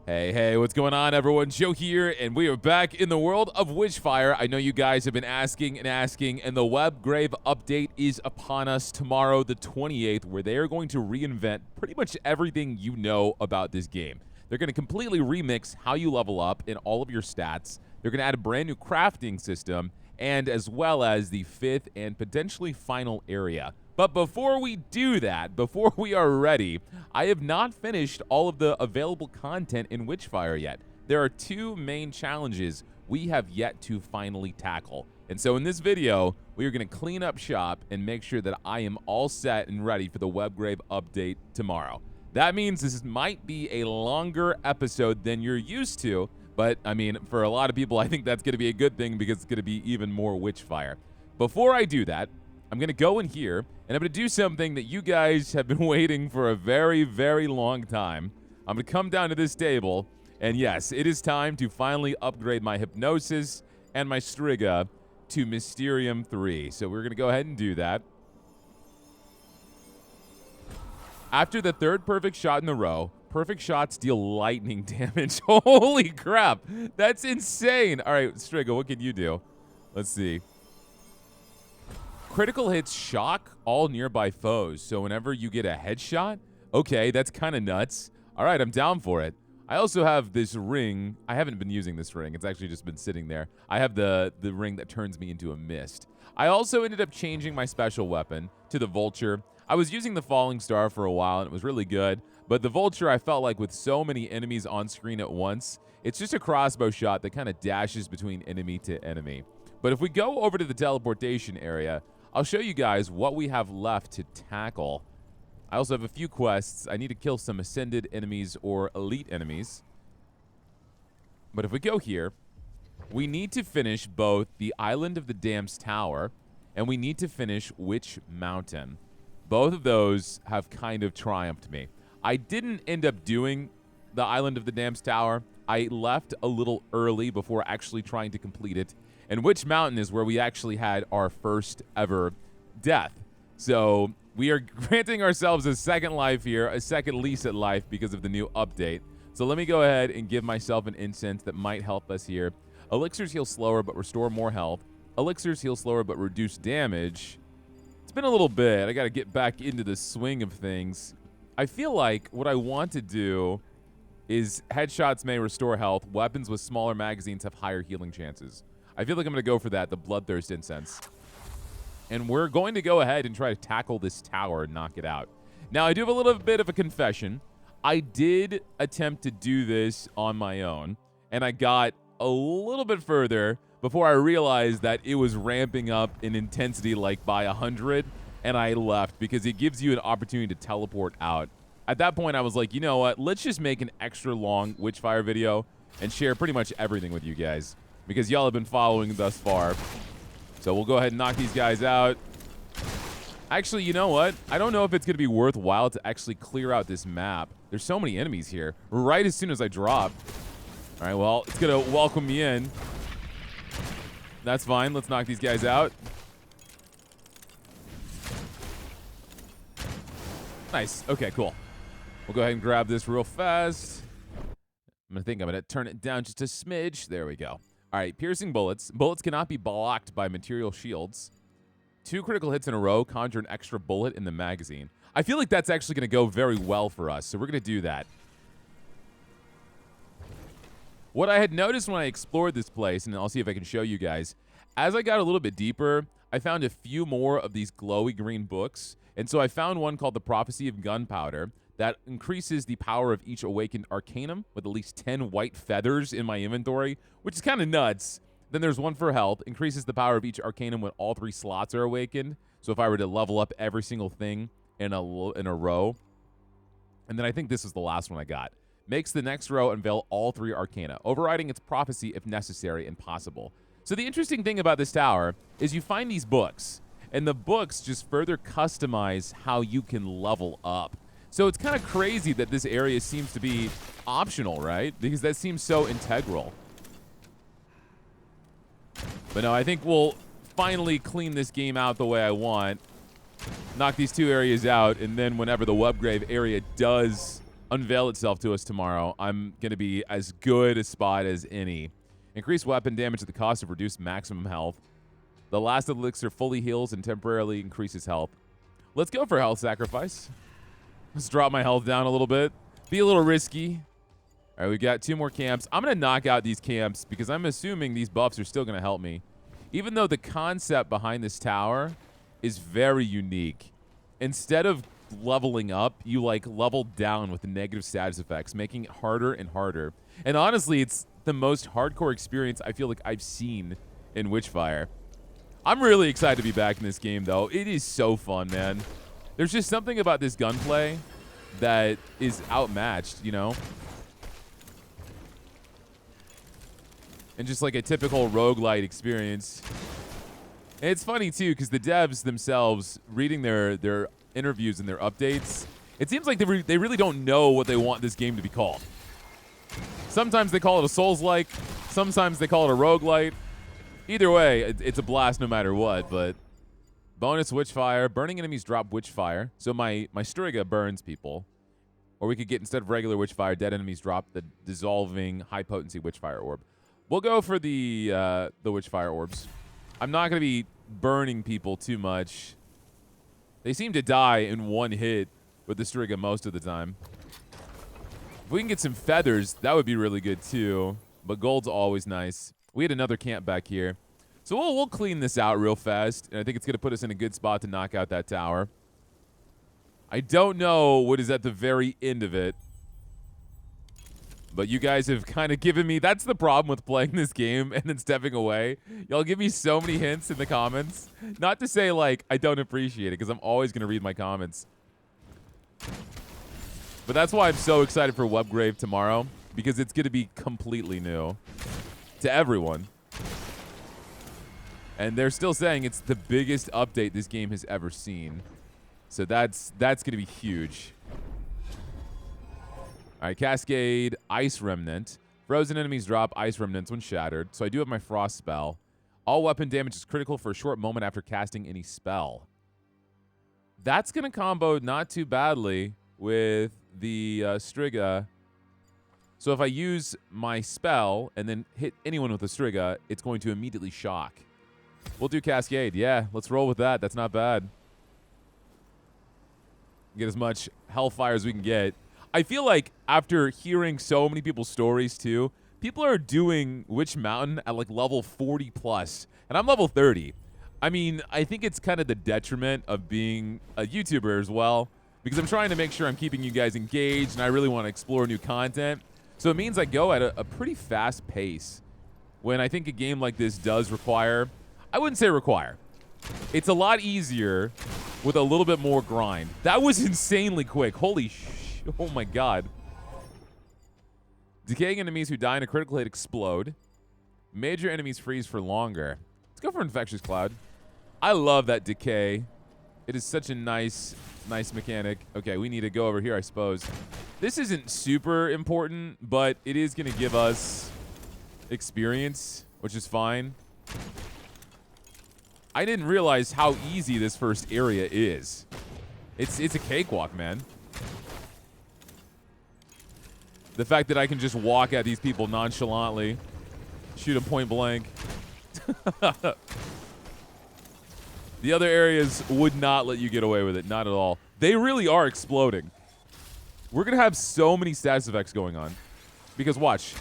Hey, what's going on, everyone? Joe here, and we are back in the world of Witchfire. I know you guys have been asking, and the WEBGRAVE update is upon us tomorrow, the 28th, where they are going to reinvent pretty much everything you know about this game. They're going to completely remix how you level up in all of your stats. They're going to add a brand new crafting system, and as well as the 5th and potentially final area. But before we do that, before we are ready, I have not finished all of the available content in Witchfire yet. There are two main challenges we have yet to finally tackle. And so in this video, we are going to clean up shop and make sure that I am all set and ready for the WEBGRAVE update tomorrow. That means this might be a longer episode than you're used to, but I mean, for a lot of people, I think that's going to be a good thing because it's going to be even more Witchfire. Before I do that, I'm going to go in here, and I'm going to do something that you guys have been waiting for a very, very long time. I'm going to come down to this table, and yes, it is time to finally upgrade my Hypnosis and my Striga to Mysterium 3. So we're going to go ahead and do that. After the third perfect shot in a row, perfect shots deal lightning damage. Holy crap, that's insane. All right, Striga, what can you do? Let's see. Critical hits shock all nearby foes, so whenever you get a headshot, okay, that's kind of nuts. All right, I'm down for it. I also have this ring. I haven't been using this ring. It's actually just been sitting there. I have the ring that turns me into a mist. I also ended up changing my special weapon to the Vulture. I was using the Falling Star for a while, and it was really good, but the Vulture, I felt like with so many enemies on screen at once, it's just a crossbow shot that kind of dashes between enemy to enemy. But if we go over to the teleportation area, I'll show you guys what we have left to tackle. I also have a few quests. I need to kill some ascended enemies or elite enemies. But if we go here, we need to finish both the Island of the Dam's Tower and we need to finish Witch Mountain. Both of those have kind of triumphed me. I didn't end up doing the Island of the Dam's Tower. I left a little early before actually trying to complete it. And Witch Mountain is where we actually had our first ever death. So we are granting ourselves a second life here, a second lease at life because of the new update. So let me go ahead and give myself an incense that might help us here. Elixirs heal slower but restore more health. Elixirs heal slower but reduce damage. It's been a little bit. I got to get back into the swing of things. I feel like what I want to do is headshots may restore health. Weapons with smaller magazines have higher healing chances. I feel like I'm going to go for that, the Bloodthirst Incense. And we're going to go ahead and try to tackle this tower and knock it out. Now, I do have a little bit of a confession. I did attempt to do this on my own, and I got a little bit further before I realized that it was ramping up in intensity like by 100, and I left because it gives you an opportunity to teleport out. At that point, I was like, you know what? Let's just make an extra long Witchfire video and share pretty much everything with you guys, because y'all have been following thus far. So we'll go ahead and knock these guys out. Actually, you know what? I don't know if it's going to be worthwhile to actually clear out this map. There's so many enemies here right as soon as I drop. All right, well, it's going to welcome me in. That's fine. Let's knock these guys out. Nice. Okay, cool. We'll go ahead and grab this real fast. I'm going to turn it down just a smidge. There we go. All right, piercing bullets. Bullets cannot be blocked by material shields. 2 critical hits in a row conjure an extra bullet in the magazine. I feel like that's actually going to go very well for us, so we're going to do that. What I had noticed when I explored this place, and I'll see if I can show you guys, as I got a little bit deeper, I found a few more of these glowy green books, and so I found one called the Prophecy of Gunpowder that increases the power of each awakened arcanum with at least 10 white feathers in my inventory, which is kind of nuts. Then there's one for health, increases the power of each arcanum when all 3 slots are awakened. So if I were to level up every single thing in a row. And then I think this is the last one I got. Makes the next row unveil all 3 arcana, overriding its prophecy if necessary and possible. So the interesting thing about this tower is you find these books, and the books just further customize how you can level up. So it's kind of crazy that this area seems to be optional, right? Because that seems so integral. But no, I think we'll finally clean this game out the way I want. Knock these 2 areas out, and then whenever the WEBGRAVE area does unveil itself to us tomorrow, I'm going to be as good a spot as any. Increase weapon damage at the cost of reduced maximum health. The last elixir fully heals and temporarily increases health. Let's go for health sacrifice. Let's drop my health down a little bit. Be a little risky. All right, we got 2 more camps. I'm going to knock out these camps because I'm assuming these buffs are still going to help me. Even though the concept behind this tower is very unique. Instead of leveling up, you like level down with the negative status effects, making it harder and harder. And honestly, it's the most hardcore experience I feel like I've seen in Witchfire. I'm really excited to be back in this game, though. It is so fun, man. There's just something about this gunplay that is outmatched, you know? And just like a typical roguelite experience. And it's funny, too, because the devs themselves, reading their interviews and their updates, it seems like they really don't know what they want this game to be called. Sometimes they call it a Souls-like. Sometimes they call it a roguelite. Either way, it's a blast no matter what, but bonus Witchfire. Burning enemies drop Witchfire. So my Striga burns people. Or we could get, instead of regular Witchfire, dead enemies drop the dissolving high-potency Witchfire orb. We'll go for the Witchfire orbs. I'm not going to be burning people too much. They seem to die in one hit with the Striga most of the time. If we can get some feathers, that would be really good too. But gold's always nice. We had another camp back here. So we'll clean this out real fast. And I think it's going to put us in a good spot to knock out that tower. I don't know what is at the very end of it. But you guys have kind of given me... That's the problem with playing this game and then stepping away. Y'all give me so many hints in the comments. Not to say, like, I don't appreciate it, because I'm always going to read my comments. But that's why I'm so excited for WEBGRAVE tomorrow, because it's going to be completely new to everyone. And they're still saying it's the biggest update this game has ever seen. So that's going to be huge. All right, Cascade, Ice Remnant. Frozen enemies drop Ice Remnants when shattered. So I do have my Frost spell. All weapon damage is critical for a short moment after casting any spell. That's going to combo not too badly with the Striga. So if I use my spell and then hit anyone with a Striga, it's going to immediately shock. We'll do Cascade. Yeah, let's roll with that. That's not bad. Get as much Hellfire as we can get. I feel like after hearing so many people's stories too, people are doing Witch Mountain at like level 40 plus, and I'm level 30. I mean, I think it's kind of the detriment of being a YouTuber as well, because I'm trying to make sure I'm keeping you guys engaged, and I really want to explore new content. So it means I go at a pretty fast pace when I think a game like this does require, I wouldn't say require. It's a lot easier with a little bit more grind. That was insanely quick. Holy shit. Oh my god. Decaying enemies who die in a critical hit explode. Major enemies freeze for longer. Let's go for Infectious Cloud. I love that decay. It is such a nice mechanic. Okay, we need to go over here, I suppose. This isn't super important, but it is going to give us experience, which is fine. I didn't realize how easy this first area is. It's a cakewalk, man. The fact that I can just walk at these people nonchalantly, shoot them point blank. The other areas would not let you get away with it, not at all. They really are exploding. We're going to have so many status effects going on. Because watch.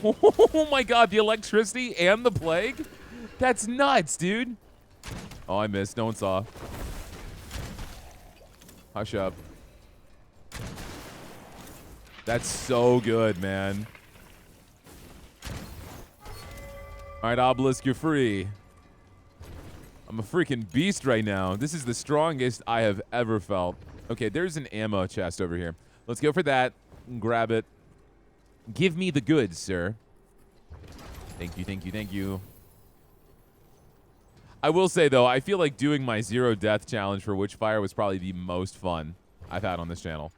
Oh my god, the electricity and the plague? That's nuts, dude. Oh, I missed. No one saw. Hush up. That's so good, man. All right, Obelisk, you're free. I'm a freaking beast right now. This is the strongest I have ever felt. Okay, there's an ammo chest over here. Let's go for that. Grab it. Give me the goods, sir. Thank you, thank you, thank you. I will say, though, I feel like doing my 0 death challenge for Witchfire was probably the most fun I've had on this channel.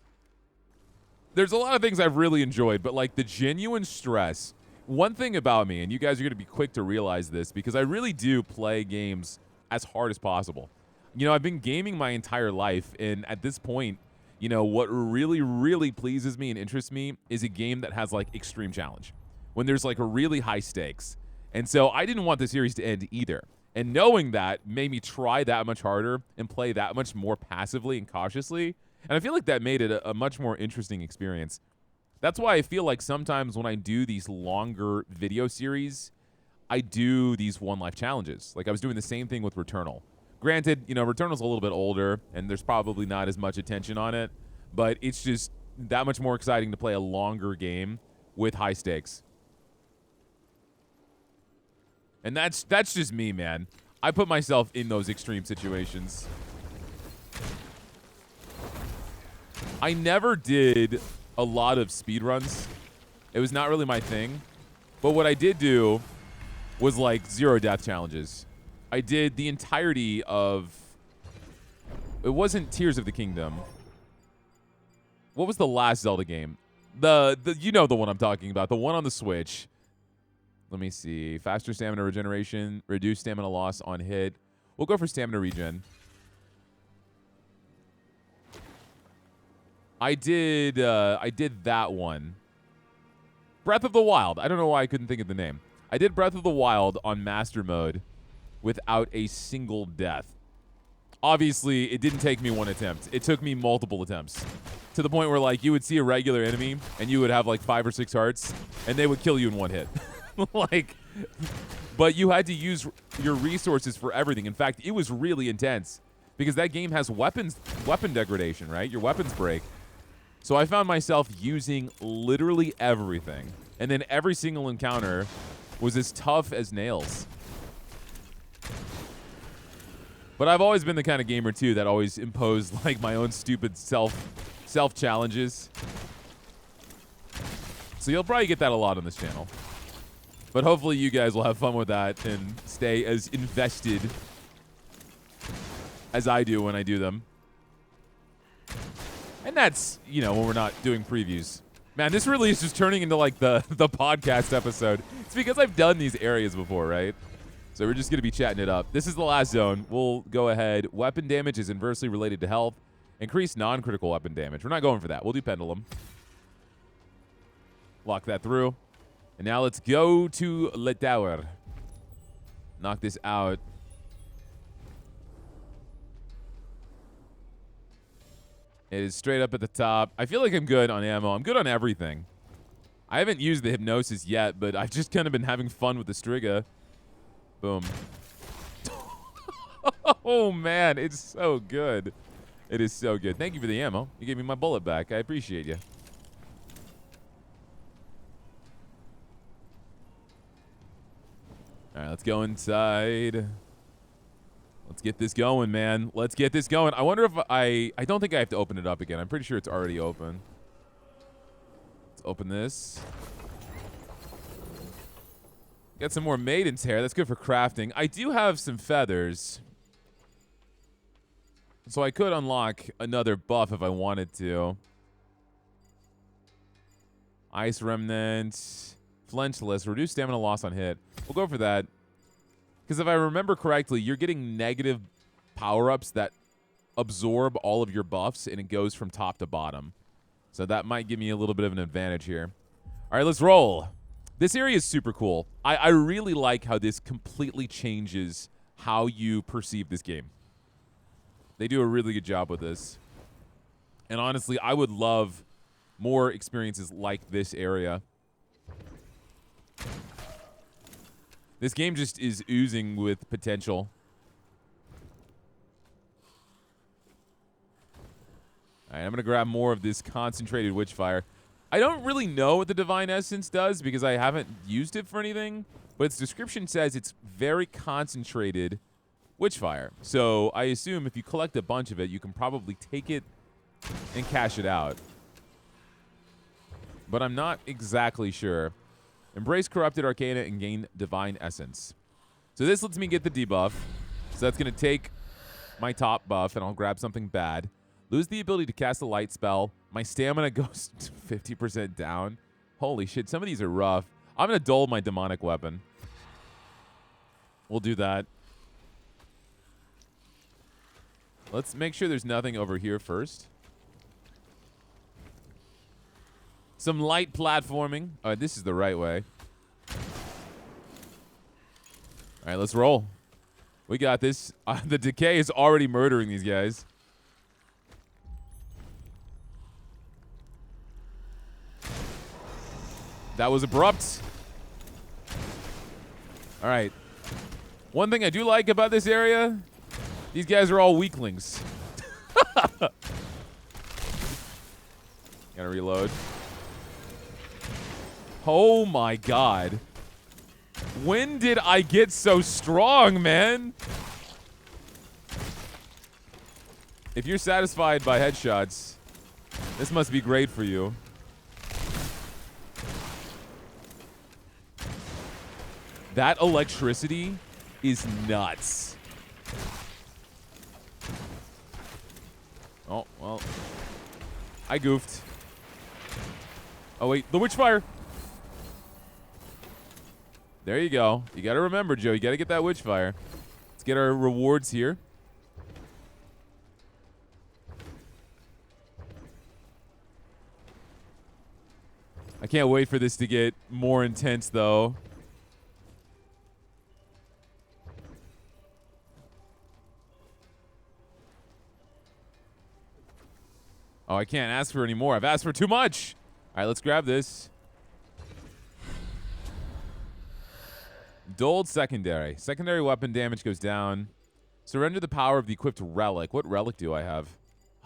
There's a lot of things I've really enjoyed, but like the genuine stress. One thing about me, and you guys are going to be quick to realize this, because I really do play games as hard as possible. You know, I've been gaming my entire life, and at this point, you know, what really, really pleases me and interests me is a game that has like extreme challenge, when there's like a really high stakes. And so I didn't want the series to end either. And knowing that made me try that much harder and play that much more passively and cautiously. And I feel like that made it a much more interesting experience. That's why I feel like sometimes when I do these longer video series, I do these one life challenges. Like I was doing the same thing with Returnal. Granted, you know, Returnal's a little bit older and there's probably not as much attention on it, but it's just that much more exciting to play a longer game with high stakes. And that's just me, man. I put myself in those extreme situations. I never did a lot of speedruns. It was not really my thing. But what I did do was like 0 death challenges. I did the entirety of... It wasn't Tears of the Kingdom. What was the last Zelda game? The you know the one I'm talking about. The one on the Switch. Let me see. Faster stamina regeneration. Reduced stamina loss on hit. We'll go for stamina regen. I did that one. Breath of the Wild. I don't know why I couldn't think of the name. I did Breath of the Wild on Master Mode without a single death. Obviously, it didn't take me one attempt. It took me multiple attempts. To the point where, like, you would see a regular enemy, and you would have, like, 5 or 6 hearts, and they would kill you in one hit. Like, but you had to use your resources for everything. In fact, it was really intense, because that game has weapon degradation, right? Your weapons break. So I found myself using literally everything. And then every single encounter was as tough as nails. But I've always been the kind of gamer, too, that always imposed, like, my own stupid self-challenges. So you'll probably get that a lot on this channel. But hopefully you guys will have fun with that and stay as invested as I do when I do them. And that's, you know, when we're not doing previews. Man, this really is just turning into, like, the podcast episode. It's because I've done these areas before, right? So we're just going to be chatting it up. This is the last zone. We'll go ahead. Weapon damage is inversely related to health. Increase non-critical weapon damage. We're not going for that. We'll do Pendulum. Lock that through. And now let's go to Le Tower. Knock this out. It is straight up at the top. I feel like I'm good on ammo. I'm good on everything. I haven't used the Hypnosis yet, but I've just kind of been having fun with the Striga. Boom. Oh, man. It's so good. It is so good. Thank you for the ammo. You gave me my bullet back. I appreciate you. All right, let's go inside. Let's get this going, man. Let's get this going. I wonder if I don't think I have to open it up again. I'm pretty sure it's already open. Let's open this. Got some more maiden's hair. That's good for crafting. I do have some feathers. So I could unlock another buff if I wanted to. Ice Remnant. Flinchless. Reduce stamina loss on hit. We'll go for that. Because if I remember correctly, you're getting negative power-ups that absorb all of your buffs, and it goes from top to bottom. So that might give me a little bit of an advantage here. All right, let's roll. This area is super cool. I really like how this completely changes how you perceive this game. They do a really good job with this. And honestly, I would love more experiences like this area. This game just is oozing with potential. All right, I'm going to grab more of this concentrated Witchfire. I don't really know what the Divine Essence does because I haven't used it for anything, but its description says it's very concentrated Witchfire. So I assume if you collect a bunch of it, you can probably take it and cash it out. But I'm not exactly sure. Embrace Corrupted Arcana and gain Divine Essence. So this lets me get the debuff. So that's going to take my top buff, and I'll grab something bad. Lose the ability to cast a light spell. My stamina goes 50% down. Holy shit, some of these are rough. I'm going to dull my demonic weapon. We'll do that. Let's make sure there's nothing over here first. Some light platforming. All right, this is the right way. All right, let's roll. We got this. The decay is already murdering these guys. That was abrupt. All right. One thing I do like about this area, these guys are all weaklings. Gotta reload. Oh my god. When did I get so strong, man? If you're satisfied by headshots, this must be great for you. That electricity is nuts. Oh, well. I goofed. Oh, wait. The Witchfire. There you go. You got to remember, Joe. You got to get that Witchfire. Let's get our rewards here. I can't wait for this to get more intense, though. Oh, I can't ask for any more. I've asked for too much. All right, let's grab this. Dulled secondary. Secondary weapon damage goes down. Surrender the power of the equipped relic. What relic do I have?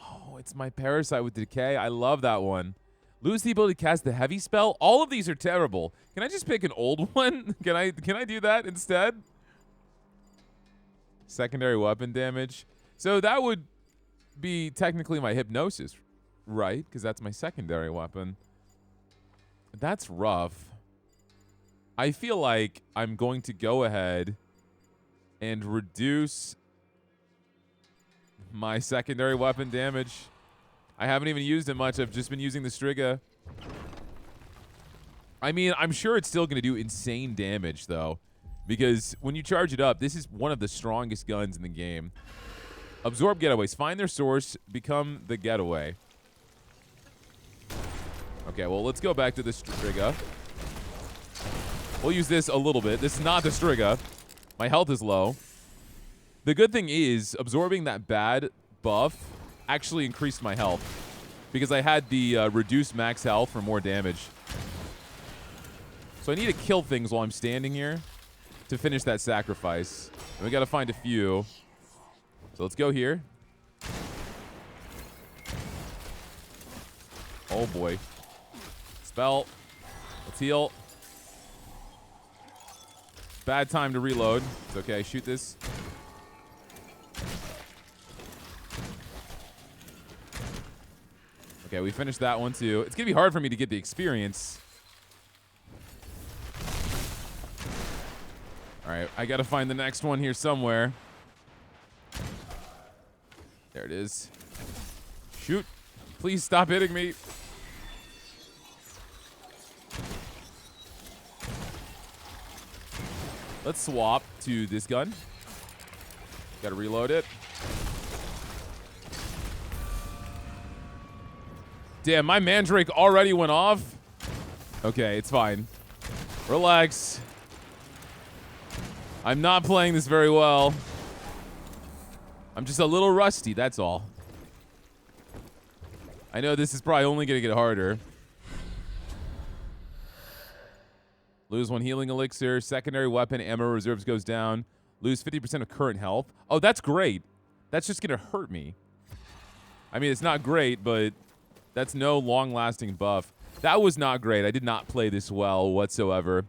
Oh, it's my parasite with decay. I love that one. Lose the ability to cast the heavy spell. All of these are terrible. Can I just pick an old one? Can I do that instead? Secondary weapon damage. So that would be technically my hypnosis, right? Because that's my secondary weapon. That's rough. I feel like I'm going to go ahead and reduce my secondary weapon damage. I haven't even used it much. I've just been using the Striga. I mean, I'm sure it's still going to do insane damage, though, because when you charge it up, this is one of the strongest guns in the game. Absorb getaways. Find their source. Become the getaway. Okay, well, let's go back to the Striga. We'll use this a little bit. This is not the Striga. My health is low. The good thing is, absorbing that bad buff actually increased my health because I had the reduced max health for more damage. So I need to kill things while I'm standing here to finish that sacrifice. And we got to find a few. So let's go here. Oh, boy. Spell. Let's heal. Bad time to reload. It's okay. Shoot this. Okay, we finished that one too. It's going to be hard for me to get the experience. All right, I got to find the next one here somewhere. There it is. Shoot. Please stop hitting me. Let's swap to this gun. Gotta reload it. Damn, my Mandrake already went off. Okay, it's fine. Relax. I'm not playing this very well. I'm just a little rusty, that's all. I know this is probably only gonna get harder. Lose 1 healing elixir. Secondary weapon ammo reserves goes down. Lose 50% of current health. Oh, that's great. That's just going to hurt me. I mean, it's not great, but that's no long-lasting buff. That was not great. I did not play this well whatsoever.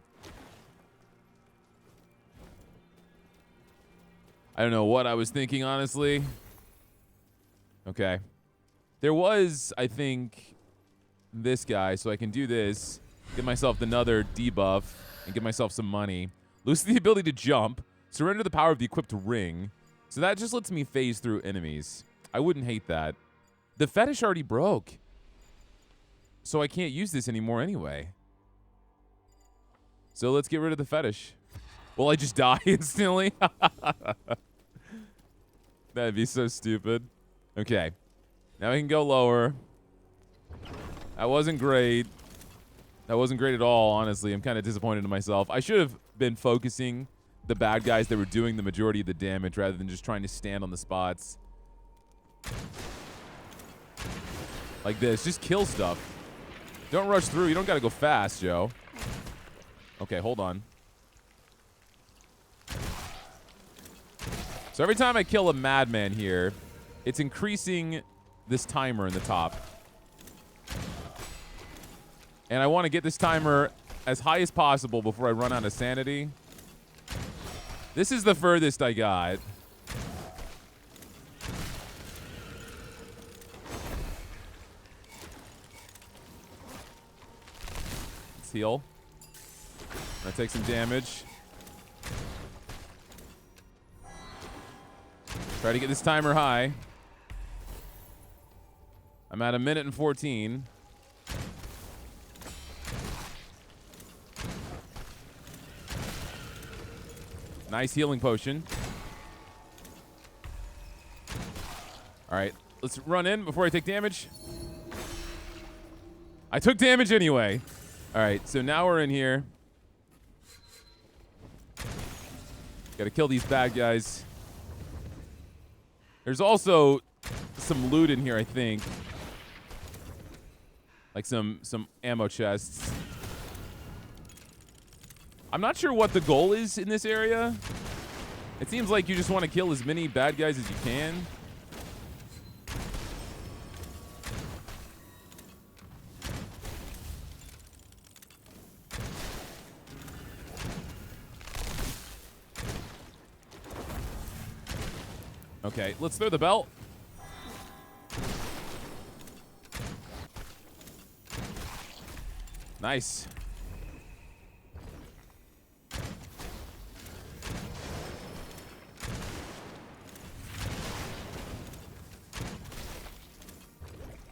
I don't know what I was thinking, honestly. Okay. There was, I think, this guy, so I can do this. Get myself another debuff and get myself some money. Lose the ability to jump. Surrender the power of the equipped ring. So that just lets me phase through enemies. I wouldn't hate that. The fetish already broke. So I can't use this anymore anyway. So let's get rid of the fetish. Will I just die instantly? That'd be so stupid. Okay. Now we can go lower. That wasn't great. That wasn't great at all, honestly. I'm kind of disappointed in myself. I should have been focusing the bad guys that were doing the majority of the damage rather than just trying to stand on the spots. Like this. Just kill stuff. Don't rush through. You don't got to go fast, Joe. Okay, hold on. So every time I kill a madman here, it's increasing this timer in the top. And I want to get this timer as high as possible before I run out of sanity. This is the furthest I got. Let's heal. I take some damage. Try to get this timer high. I'm at 1:14. Nice healing potion. All right, let's run in before I take damage. I took damage anyway. All right, so now we're in here. Gotta kill these bad guys. There's also some loot in here, I think. Like some ammo chests. I'm not sure what the goal is in this area. It seems like you just want to kill as many bad guys as you can. Okay, let's throw the belt. Nice.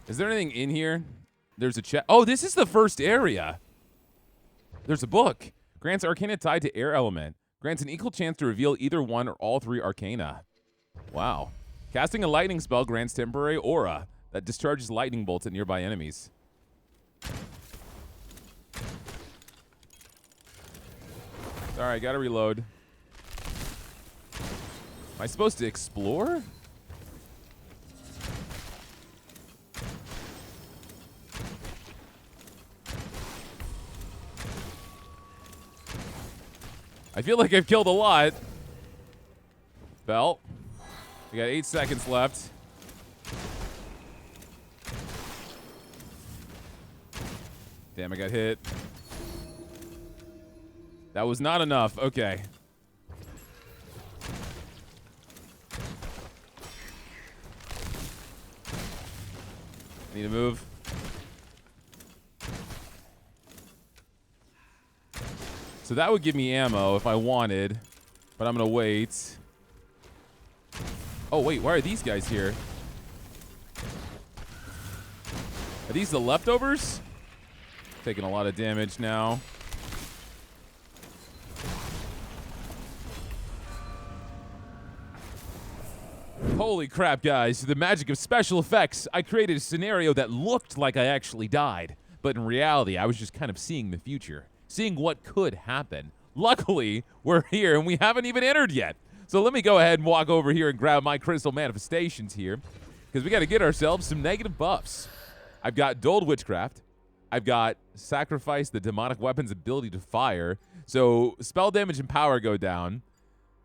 Is there anything in here? There's a chest. Oh, this is the first area. There's a book. Grants arcana tied to air element. Grants an equal chance to reveal either one or all three arcana. Wow. Casting a lightning spell grants temporary aura that discharges lightning bolts at nearby enemies. All right, gotta reload. Am I supposed to explore? I feel like I've killed a lot. Belt. We got 8 seconds left. Damn, I got hit. That was not enough. Okay. I need to move. So that would give me ammo if I wanted, but I'm gonna wait. Oh wait, why are these guys here? Are these the leftovers? Taking a lot of damage now. Holy crap, guys. The magic of special effects. I created a scenario that looked like I actually died, but in reality, I was just kind of seeing the future. Seeing what could happen. Luckily, we're here and we haven't even entered yet. So let me go ahead and walk over here and grab my crystal manifestations here, because we got to get ourselves some negative buffs. I've got dulled witchcraft. I've got sacrifice the demonic weapon's ability to fire. So spell damage and power go down.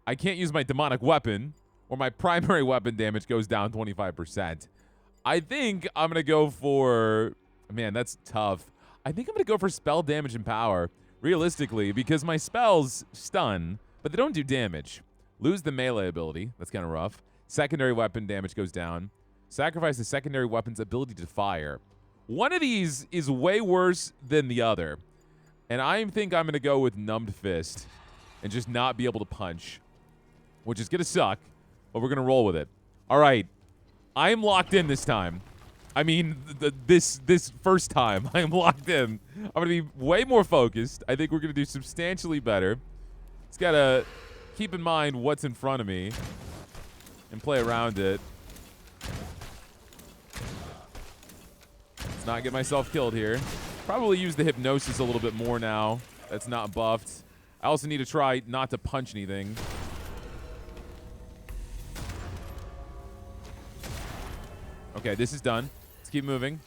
I can't use my demonic weapon, or my primary weapon damage goes down 25%. I think I'm going to go for... Man, that's tough. I think I'm going to go for spell damage and power, realistically, because my spells stun, but they don't do damage. Lose the melee ability. That's kind of rough. Secondary weapon damage goes down. Sacrifice the secondary weapon's ability to fire. One of these is way worse than the other, and I think I'm going to go with numbed fist and just not be able to punch, which is going to suck, but we're going to roll with it. All right. I am locked in this time. I mean, this first time, I am locked in. I'm going to be way more focused. I think we're going to do substantially better. Just got to keep in mind what's in front of me and play around it. Let's not get myself killed here. Probably use the hypnosis a little bit more now. That's not buffed. I also need to try not to punch anything. Okay, this is done. Let's keep moving.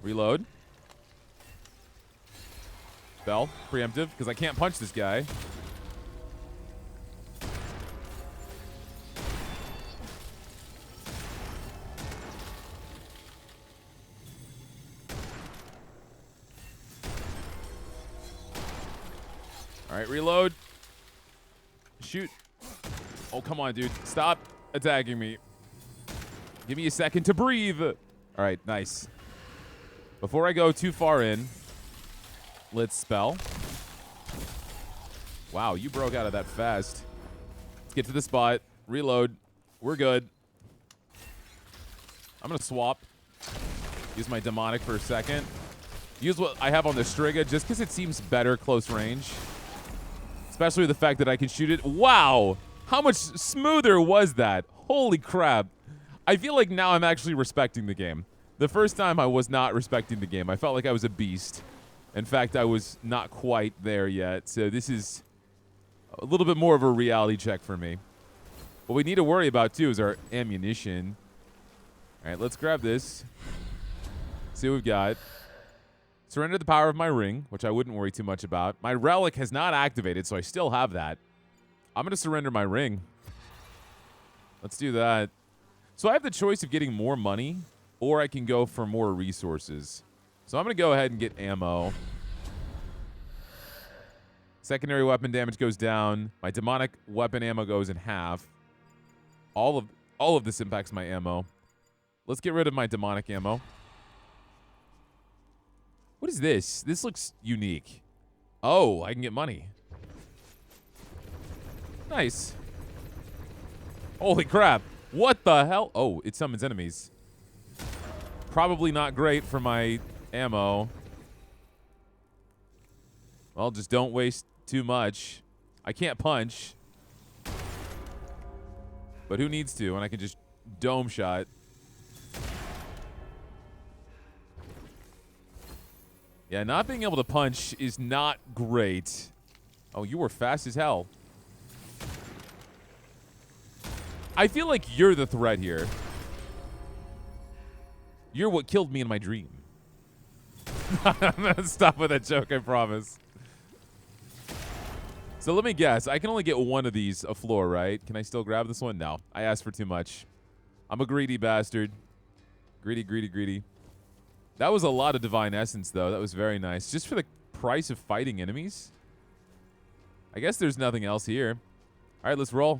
Reload. Spell. Preemptive, because I can't punch this guy. All right, reload. Shoot. Oh, come on, dude. Stop attacking me. Give me a second to breathe. All right, nice. Before I go too far in, let's spell. Wow, you broke out of that fast. Let's get to the spot. Reload. We're good. I'm going to swap. Use my demonic for a second. Use what I have on the Striga just because it seems better close range. Especially the fact that I can shoot it. Wow! How much smoother was that? Holy crap. I feel like now I'm actually respecting the game. The first time I was not respecting the game. I felt like I was a beast. In fact, I was not quite there yet. So this is a little bit more of a reality check for me. What we need to worry about, too, is our ammunition. All right, let's grab this. See what we've got. Surrender the power of my ring, which I wouldn't worry too much about. My relic has not activated, so I still have that. I'm going to surrender my ring. Let's do that. So I have the choice of getting more money, or I can go for more resources. So I'm going to go ahead and get ammo. Secondary weapon damage goes down. My demonic weapon ammo goes in half. All of this impacts my ammo. Let's get rid of my demonic ammo. What is this? This looks unique. Oh, I can get money. Nice. Holy crap. What the hell? Oh, it summons enemies. Probably not great for my ammo. Well, just don't waste too much. I can't punch. But who needs to? And I can just dome shot. Yeah, not being able to punch is not great. Oh, you were fast as hell. I feel like you're the threat here. You're what killed me in my dream. I'm gonna stop with that joke, I promise. So let me guess. I can only get one of these a floor, right? Can I still grab this one? No. I asked for too much. I'm a greedy bastard. Greedy, greedy, greedy. That was a lot of divine essence, though. That was very nice. Just for the price of fighting enemies? I guess there's nothing else here. All right, let's roll.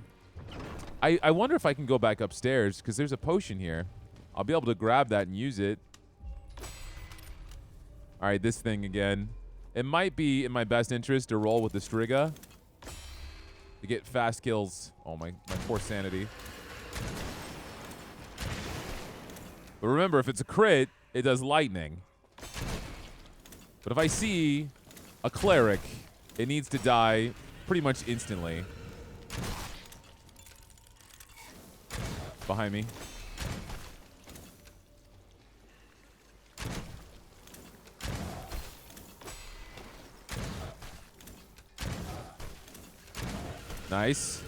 I wonder if I can go back upstairs, because there's a potion here. I'll be able to grab that and use it. All right, this thing again. It might be in my best interest to roll with the Striga to get fast kills. Oh, my poor sanity. But remember, if it's a crit, it does lightning. But if I see a cleric, it needs to die pretty much instantly. Behind me. Nice.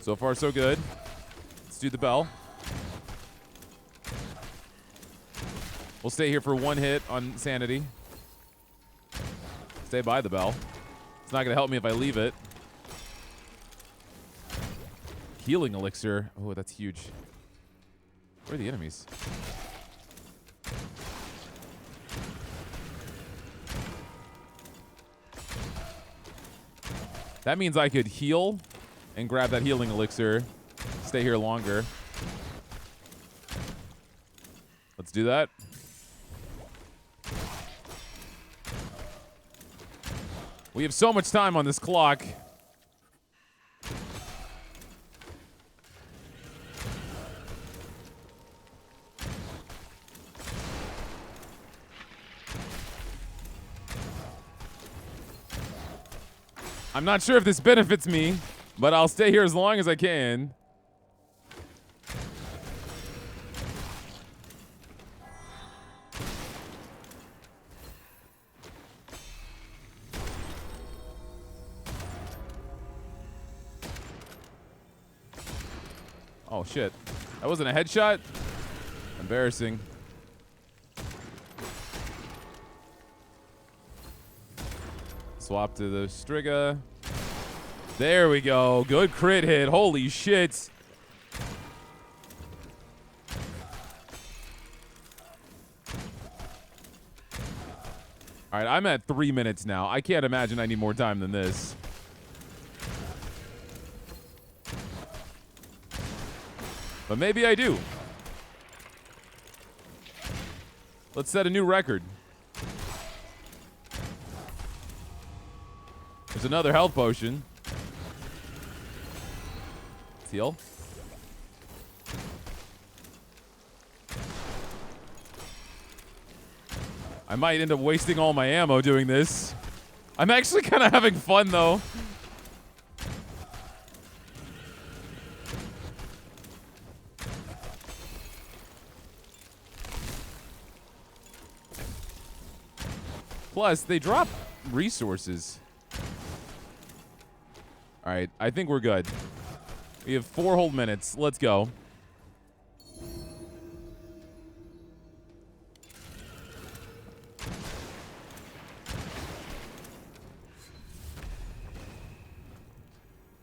So far, so good. Let's do the bell. We'll stay here for one hit on sanity. Stay by the bell. It's not going to help me if I leave it. Healing elixir. Oh, that's huge. Where are the enemies? That means I could heal and grab that healing elixir. Stay here longer. Let's do that. We have so much time on this clock. I'm not sure if this benefits me, but I'll stay here as long as I can. Oh, shit. That wasn't a headshot? Embarrassing. Swap to the Striga. There we go. Good crit hit. Holy shit. All right, I'm at 3 minutes now. I can't imagine I need more time than this. But maybe I do. Let's set a new record. There's another health potion. Let's heal. I might end up wasting all my ammo doing this. I'm actually kind of having fun, though. Plus, they drop resources. All right, I think we're good. We have 4 whole minutes. Let's go.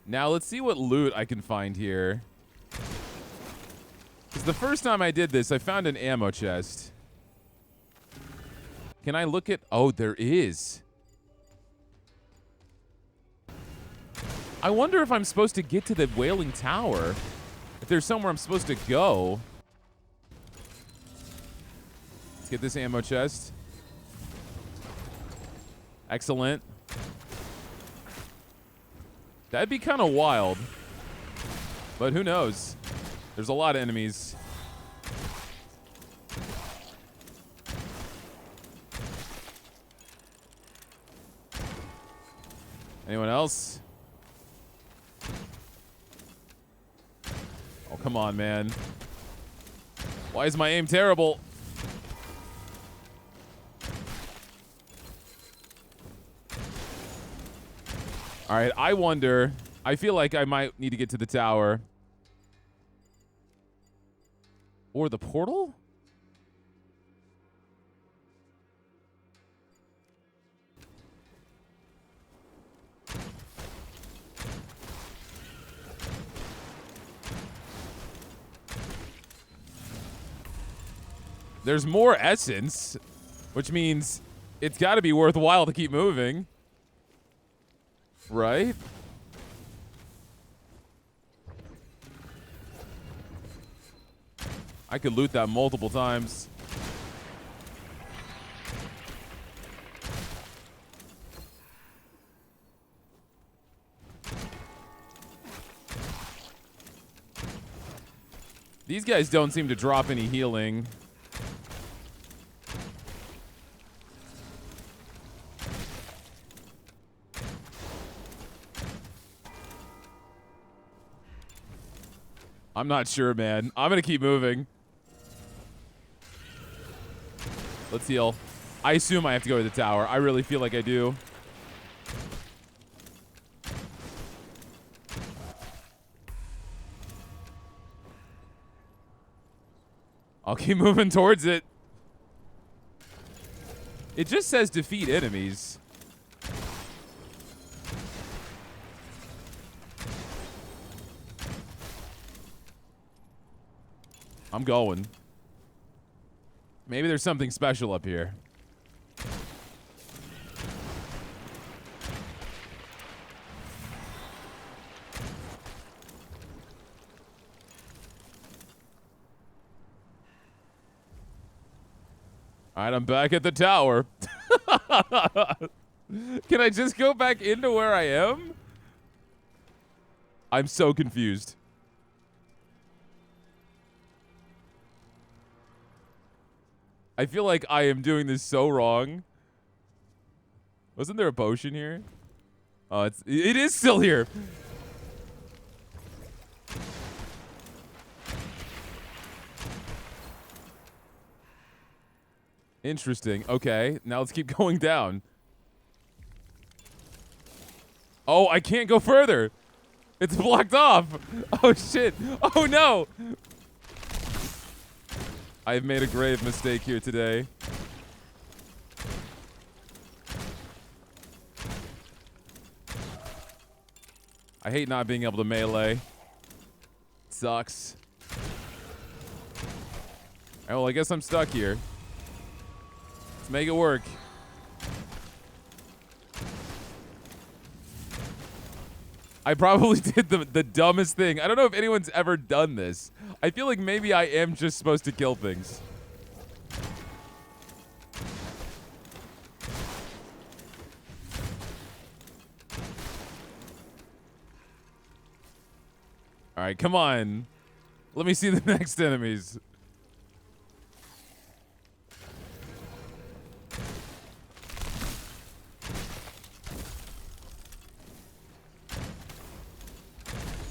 Now, let's see what loot I can find here. Because the first time I did this, I found an ammo chest. Can I look at... Oh, there is. I wonder if I'm supposed to get to the Wailing Tower. If there's somewhere I'm supposed to go. Let's get this ammo chest. Excellent. That'd be kind of wild. But who knows? There's a lot of enemies. Anyone else? Oh, come on, man. Why is my aim terrible? All right, I wonder. I feel like I might need to get to the tower. Or the portal? There's more essence, which means it's got to be worthwhile to keep moving. Right? I could loot that multiple times. These guys don't seem to drop any healing. I'm not sure, man. I'm going to keep moving. Let's heal. I assume I have to go to the tower. I really feel like I do. I'll keep moving towards it. It just says defeat enemies. I'm going. Maybe there's something special up here. All right, I'm back at the tower. Can I just go back into where I am? I'm so confused. I feel like I am doing this so wrong. Wasn't there a potion here? Oh, it is still here. Interesting. Okay, now let's keep going down. Oh, I can't go further. It's blocked off. Oh, shit. Oh, no. I've made a grave mistake here today. I hate not being able to melee. Sucks. Oh, well, I guess I'm stuck here. Let's make it work. I probably did the dumbest thing. I don't know if anyone's ever done this. I feel like maybe I am just supposed to kill things. All right, come on. Let me see the next enemies.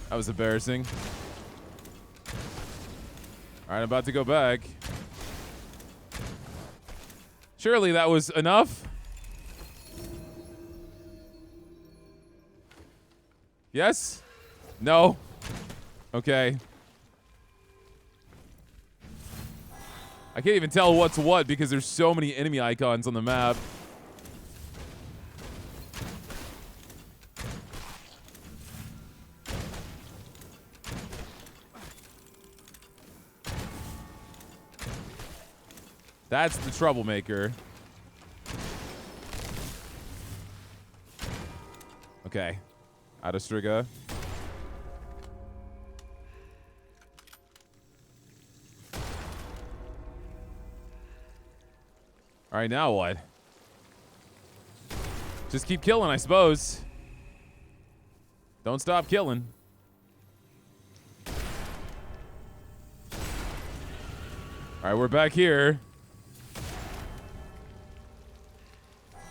That was embarrassing. All right, I'm about to go back. Surely that was enough? Yes? No? Okay. I can't even tell what's what because there's so many enemy icons on the map. That's the troublemaker. Okay. Out of Striga. All right, now what? Just keep killing, I suppose. Don't stop killing. All right, we're back here.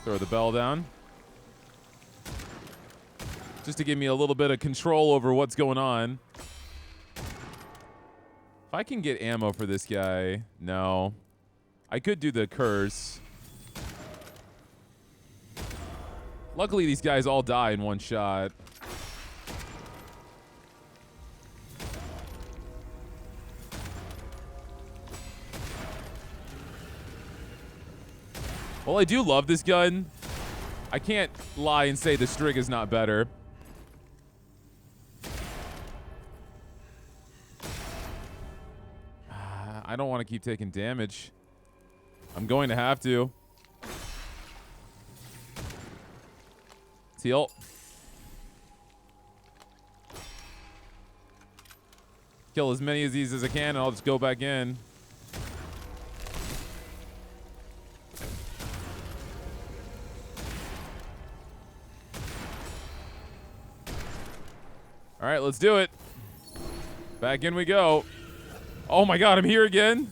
Throw the bell down. Just to give me a little bit of control over what's going on. If I can get ammo for this guy, no. I could do the curse. Luckily, these guys all die in one shot. Well, I do love this gun. I can't lie and say the Strig is not better. I don't want to keep taking damage. I'm going to have to. Heal. Kill as many of these as I can, and I'll just go back in. All right, let's do it. Back in we go. Oh my God, I'm here again.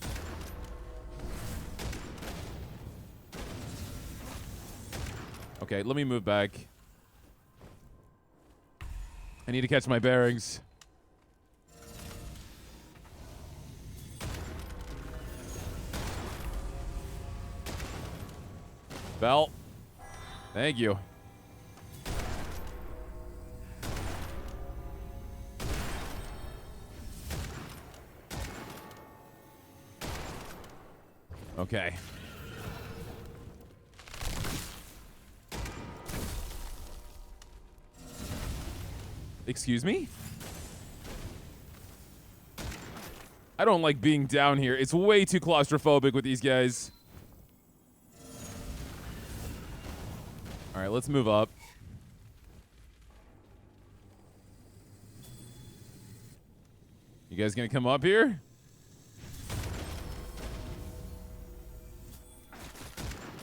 Okay, let me move back. I need to catch my bearings. Bell. Thank you. Okay. Excuse me? I don't like being down here. It's way too claustrophobic with these guys. All right, let's move up. You guys gonna come up here?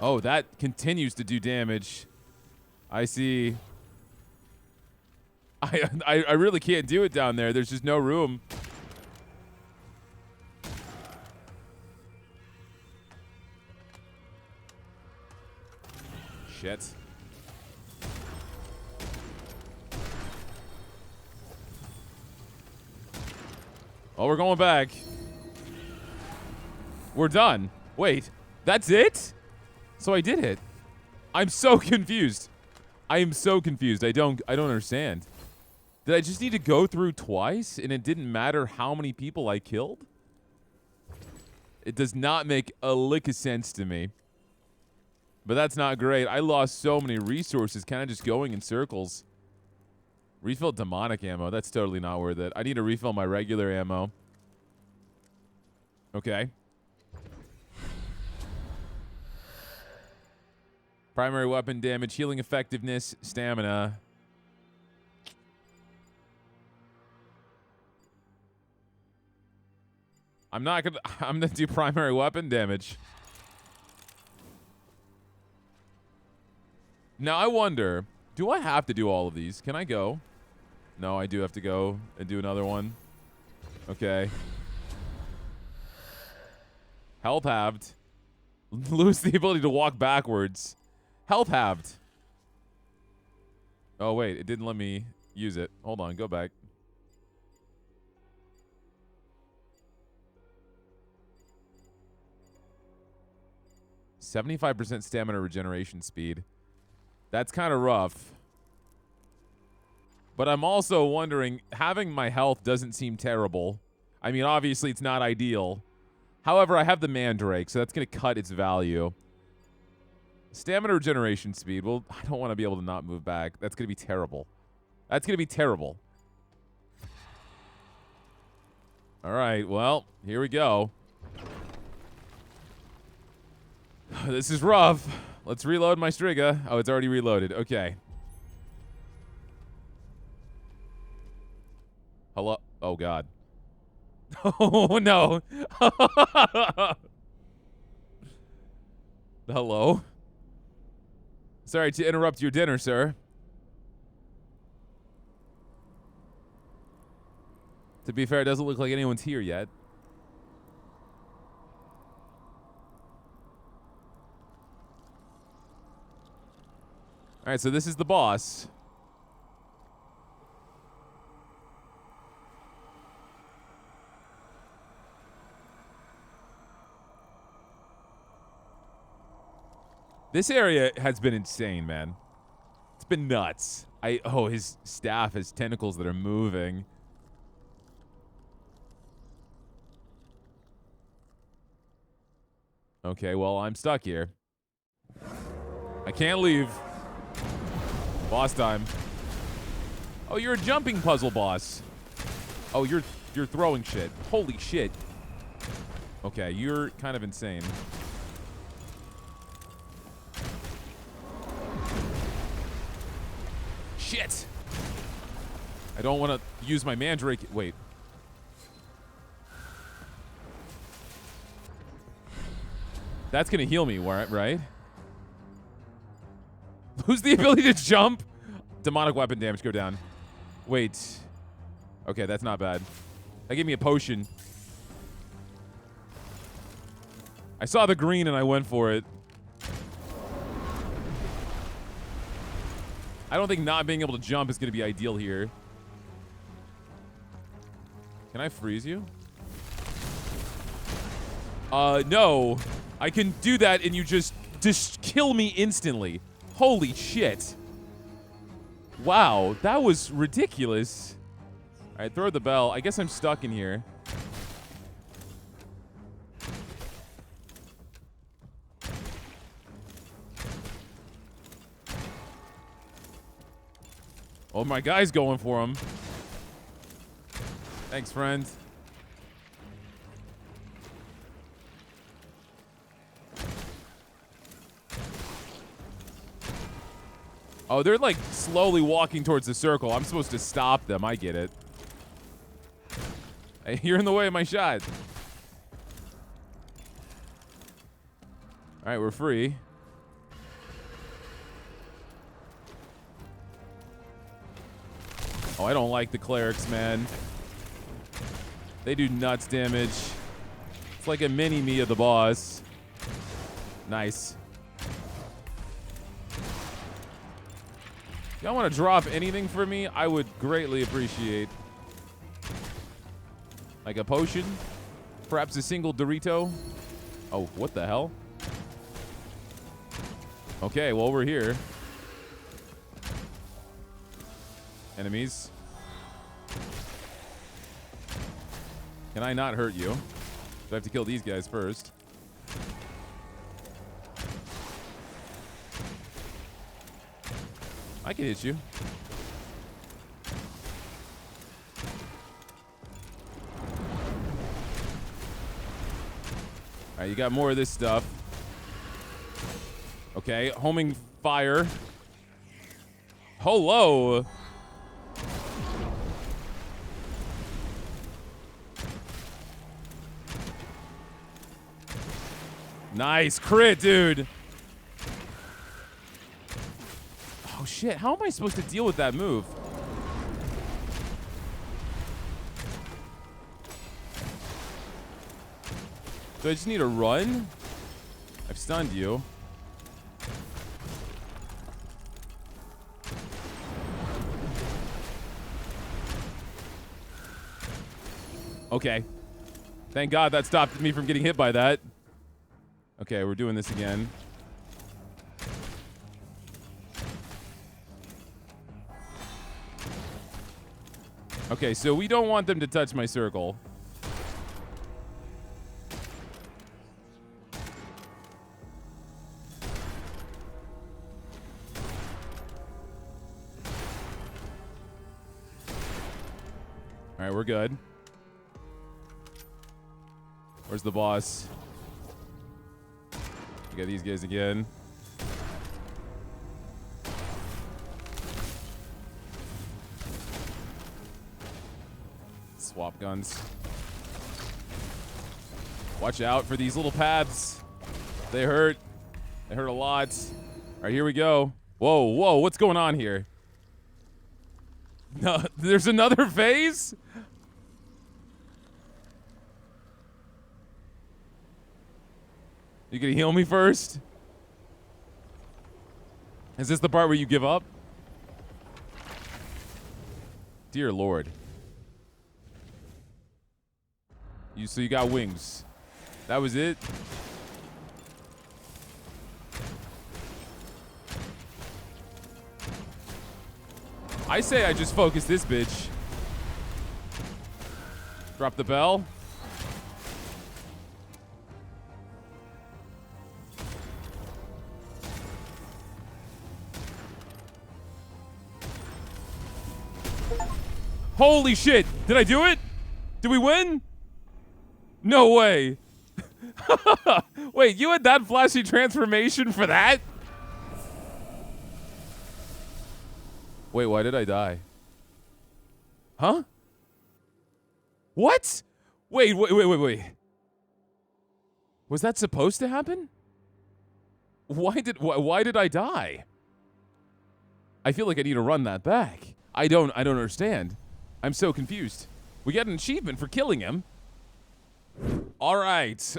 Oh, that continues to do damage. I see. I really can't do it down there. There's just no room. Shit. Oh, we're going back. We're done. Wait, that's it? So I did it. I'm so confused. I am so confused. I don't understand. Did I just need to go through twice and it didn't matter how many people I killed? It does not make a lick of sense to me. But that's not great. I lost so many resources kind of just going in circles. Refill demonic ammo. That's totally not worth it. I need to refill my regular ammo. Okay. Primary weapon damage, healing effectiveness, stamina. I'm gonna do primary weapon damage. Now I wonder, do I have to do all of these? Can I go? No, I do have to go and do another one. Okay. Health halved. Lose the ability to walk backwards. Health halved. Oh, wait. It didn't let me use it. Hold on. Go back. "75% stamina regeneration speed." That's kind of rough. But I'm also wondering, having my health doesn't seem terrible. I mean, obviously, it's not ideal. However, I have the Mandrake, so that's going to cut its value. Stamina regeneration speed. Well, I don't want to be able to not move back. That's going to be terrible. That's going to be terrible. All right, well, here we go. This is rough. Let's reload my Striga. Oh, it's already reloaded. Okay. Hello? Oh, God. Oh, no. Hello? Sorry to interrupt your dinner, sir. To be fair, it doesn't look like anyone's here yet. All right, so this is the boss. This area has been insane, man. It's been nuts. Oh, his staff has tentacles that are moving. Okay, well, I'm stuck here. I can't leave. Boss time. Oh, you're a jumping puzzle boss. Oh, you're throwing shit. Holy shit. Okay, you're kind of insane. Shit! I don't want to use my Mandrake. Wait. That's going to heal me, right? Lose the ability to jump? Demonic weapon damage, go down. Wait. Okay, that's not bad. That gave me a potion. I saw the green and I went for it. I don't think not being able to jump is going to be ideal here. Can I freeze you? No. I can do that and you just kill me instantly. Holy shit. Wow, that was ridiculous. All right, throw the bell. I guess I'm stuck in here. Oh, my guy's going for him. Thanks, friend. Oh, they're like slowly walking towards the circle. I'm supposed to stop them. I get it. Hey, you're in the way of my shot. All right, we're free. Oh, I don't like the clerics, man. They do nuts damage. It's like a mini-me of the boss. Nice. Y'all want to drop anything for me? I would greatly appreciate. Like a potion? Perhaps a single Dorito? Oh, what the hell? Okay, well, we're here. Enemies. Can I not hurt you? Do I have to kill these guys first? I can hit you. All right, you got more of this stuff. Okay, homing fire. Hello. Nice crit, dude. Oh, shit. How am I supposed to deal with that move? Do I just need to run? I've stunned you. Okay. Thank God that stopped me from getting hit by that. Okay, we're doing this again. Okay, so we don't want them to touch my circle. All right, we're good. Where's the boss? We got these guys again. Swap guns. Watch out for these little paths. They hurt. They hurt a lot. All right, here we go. Whoa, whoa, what's going on here? No, there's another phase? You gonna heal me first? Is this the part where you give up? Dear Lord. So you got wings. That was it? I say I just focus this bitch. Drop the bell. Holy shit! Did I do it? Did we win? No way. Wait, you had that flashy transformation for that? Wait, why did I die? Huh? What? Wait. Was that supposed to happen? Why did I die? I feel like I need to run that back. I don't understand. I'm so confused. We got an achievement for killing him. All right.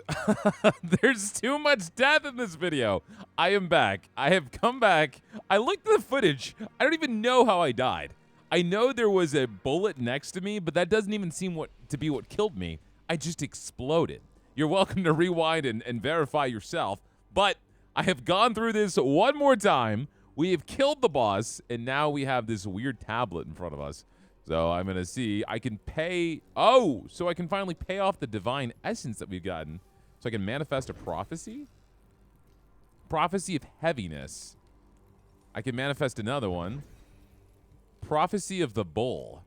There's too much death in this video. I am back. I have come back. I looked at the footage. I don't even know how I died. I know there was a bullet next to me, but that doesn't even seem to be what killed me. I just exploded. You're welcome to rewind and verify yourself, but I have gone through this one more time. We have killed the boss, and now we have this weird tablet in front of us. So I'm going to see. I can pay. Oh, so I can finally pay off the divine essence that we've gotten. So I can manifest a prophecy. Prophecy of heaviness. I can manifest another one. Prophecy of the bull.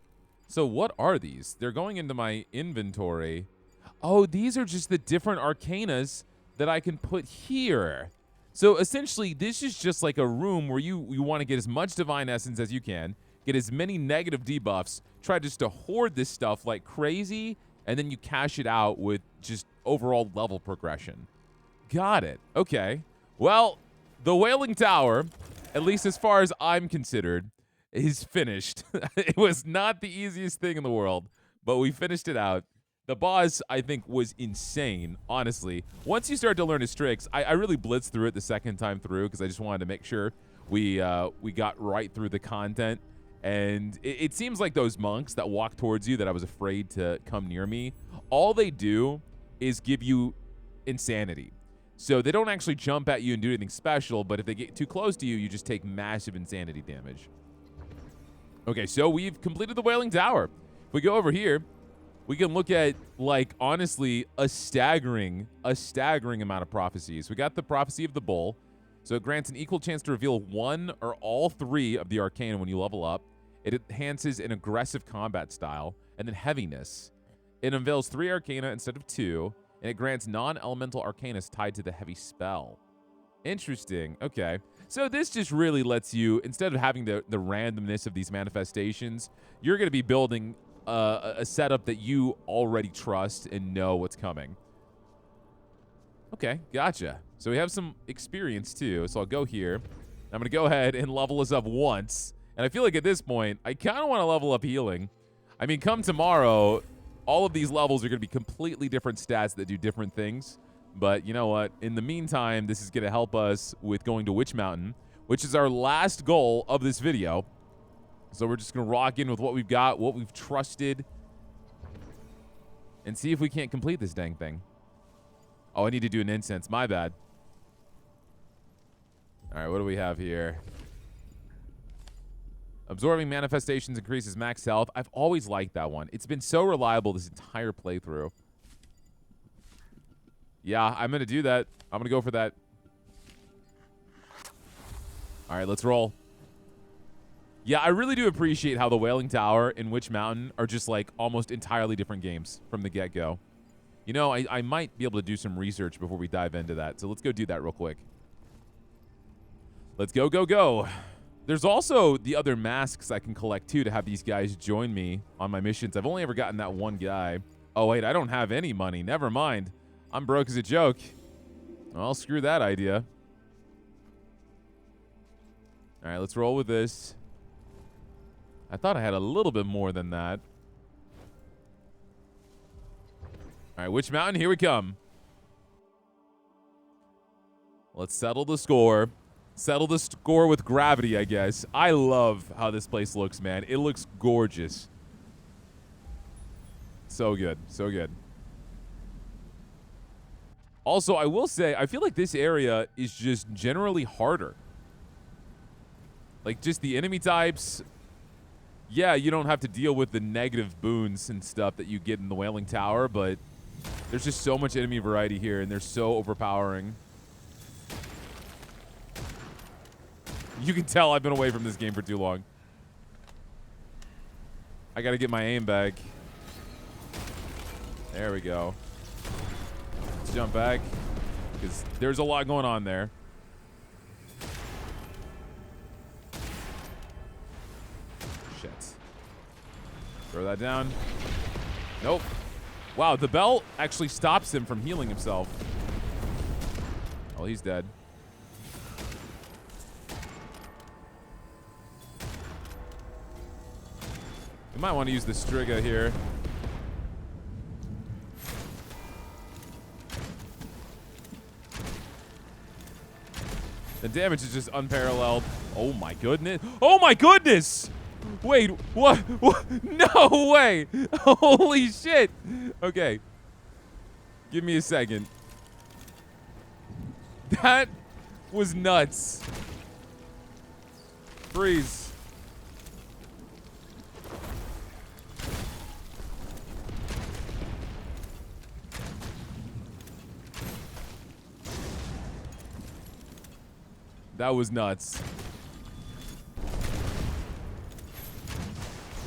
So what are these? They're going into my inventory. Oh, these are just the different arcanas that I can put here. So essentially, this is just like a room where you want to get as much divine essence as you can. Get as many negative debuffs, try just to hoard this stuff like crazy, and then you cash it out with just overall level progression. Got it. Okay. Well, the Wailing Tower, at least as far as I'm considered, is finished. It was not the easiest thing in the world, but we finished it out. The boss, I think, was insane, honestly. Once you start to learn his tricks, I really blitzed through it the second time through because I just wanted to make sure we got right through the content. And it seems like those monks that walk towards you that I was afraid to come near me, all they do is give you insanity. So they don't actually jump at you and do anything special, but if they get too close to you, you just take massive insanity damage. Okay, so we've completed the Wailing Tower. If we go over here, we can look at, like, honestly, a staggering amount of prophecies. We got the prophecy of the bull. So it grants an equal chance to reveal one or all three of the arcana when you level up. It enhances an aggressive combat style, and then heaviness. It unveils 3 arcana instead of 2, and it grants non-elemental arcanas tied to the heavy spell. Interesting. Okay. So this just really lets you, instead of having the randomness of these manifestations, you're going to be building a setup that you already trust and know what's coming. Okay, gotcha. So we have some experience too. So I'll go here. I'm going to go ahead and level us up once. And I feel like at this point, I kind of want to level up healing. I mean, come tomorrow, all of these levels are going to be completely different stats that do different things. But you know what? In the meantime, this is going to help us with going to Witch Mountain, which is our last goal of this video. So we're just going to rock in with what we've got, what we've trusted, and see if we can't complete this dang thing. Oh, I need to do an incense. My bad. All right, what do we have here? Absorbing manifestations increases max health. I've always liked that one. It's been so reliable this entire playthrough. Yeah, I'm going to do that. I'm going to go for that. All right, let's roll. Yeah, I really do appreciate how the Wailing Tower and Witch Mountain are just like almost entirely different games from the get-go. You know, I might be able to do some research before we dive into that. So let's go do that real quick. Let's go, go, go. There's also the other masks I can collect too to have these guys join me on my missions. I've only ever gotten that one guy. Oh, wait, I don't have any money. Never mind. I'm broke as a joke. Well, screw that idea. All right, let's roll with this. I thought I had a little bit more than that. All right, Witch Mountain, here we come. Let's settle the score. Settle the score with gravity, I guess. I love how this place looks, man. It looks gorgeous. So good. So good. Also, I will say, I feel like this area is just generally harder. Like, just the enemy types. Yeah, you don't have to deal with the negative boons and stuff that you get in the Wailing Tower, but there's just so much enemy variety here, and they're so overpowering. You can tell I've been away from this game for too long. I gotta get my aim back. There we go. Let's jump back, because there's a lot going on there. Shit. Throw that down. Nope. Wow, the bell actually stops him from healing himself. Oh, he's dead. We might want to use the Striga here. The damage is just unparalleled. Oh my goodness. Oh my goodness! Wait, what? No way! Holy shit! Okay. Give me a second. That was nuts. Freeze. That was nuts.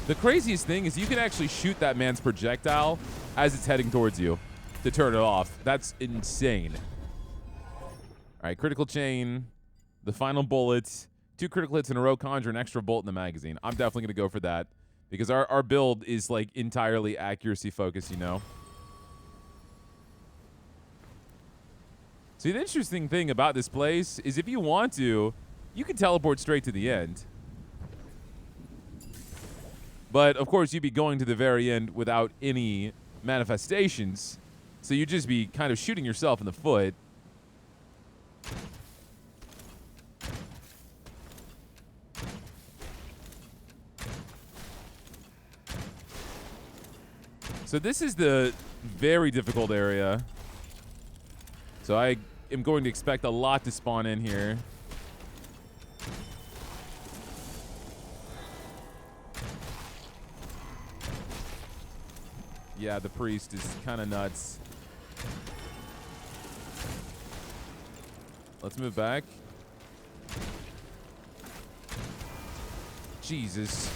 The craziest thing is you can actually shoot that man's projectile as it's heading towards you to turn it off. That's insane. All right, critical chain, the final bullet, 2 critical hits in a row, conjure an extra bolt in the magazine. I'm definitely going to go for that because our build is like entirely accuracy focused, you know? See, the interesting thing about this place is if you want to, you can teleport straight to the end. But, of course, you'd be going to the very end without any manifestations. So you'd just be kind of shooting yourself in the foot. So this is the very difficult area. So I am going to expect a lot to spawn in here. Yeah, the priest is kind of nuts. Let's move back. Jesus.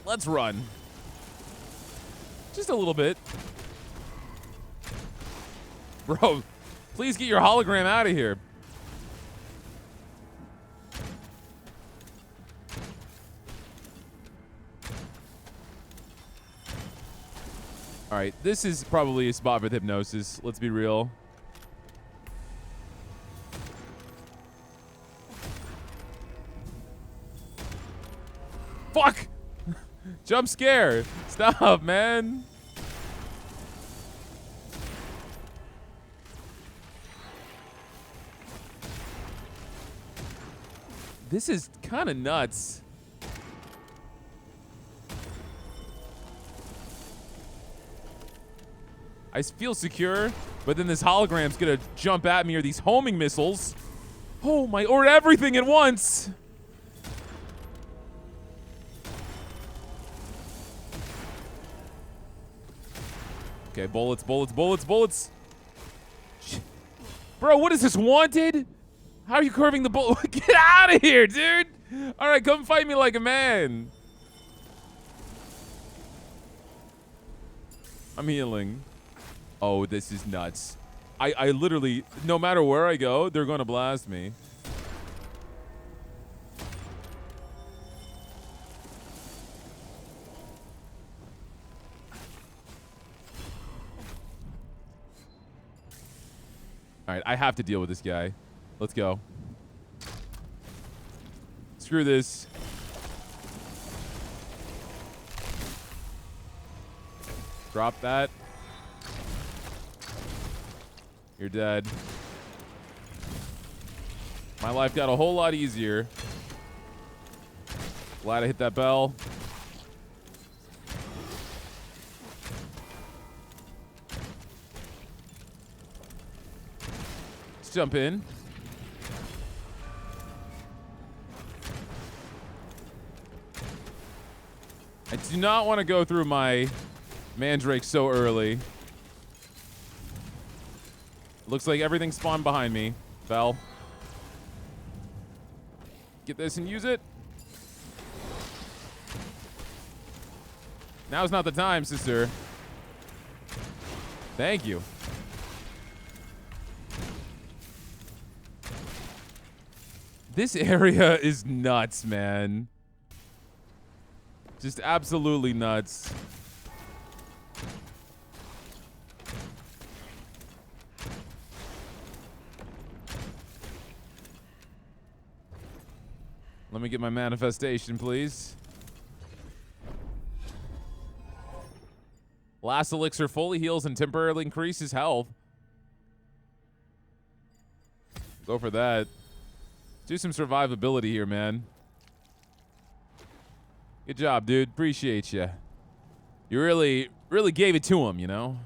Let's run. Just a little bit. Bro, please get your hologram out of here. All right, this is probably a spot with hypnosis. Let's be real. Fuck! Jump scare. Stop, man. This is kind of nuts. I feel secure, but then this hologram's gonna jump at me, or these homing missiles. Oh my, or everything at once. Okay, bullets, bullets, bullets, bullets. Bro, what is this, wanted? How are you curving the bullet? Get out of here, dude. All right, come fight me like a man. I'm healing. Oh, this is nuts. I literally, no matter where I go, they're gonna blast me. All right, I have to deal with this guy. Let's go. Screw this. Drop that. You're dead. My life got a whole lot easier. Glad I hit that bell. Let's jump in. I do not want to go through my mandrake so early. Looks like everything spawned behind me. Bell. Get this and use it. Now's not the time, sister. Thank you. This area is nuts, man. Just absolutely nuts. Let me get my manifestation, please. Last elixir fully heals and temporarily increases health. Go for that. Do some survivability here, man. Good job, dude. Appreciate you. You really gave it to him, you know?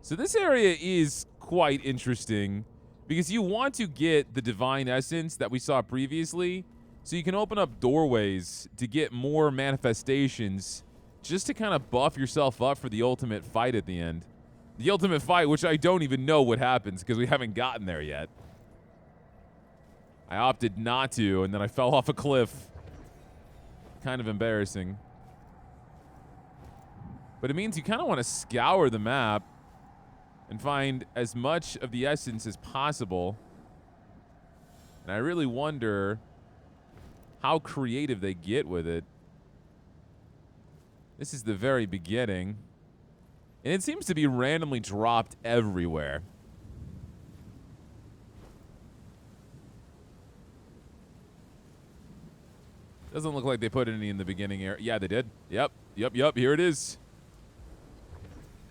So this area is quite interesting because you want to get the divine essence that we saw previously, so you can open up doorways to get more manifestations just to kind of buff yourself up for the ultimate fight at the end. The ultimate fight, which I don't even know what happens because we haven't gotten there yet. I opted not to, and then I fell off a cliff. Kind of embarrassing. But it means you kind of want to scour the map and find as much of the essence as possible. And I really wonder how creative they get with it. This is the very beginning. And it seems to be randomly dropped everywhere. Doesn't look like they put any in the beginning area. Yeah, they did. Yep. Here it is.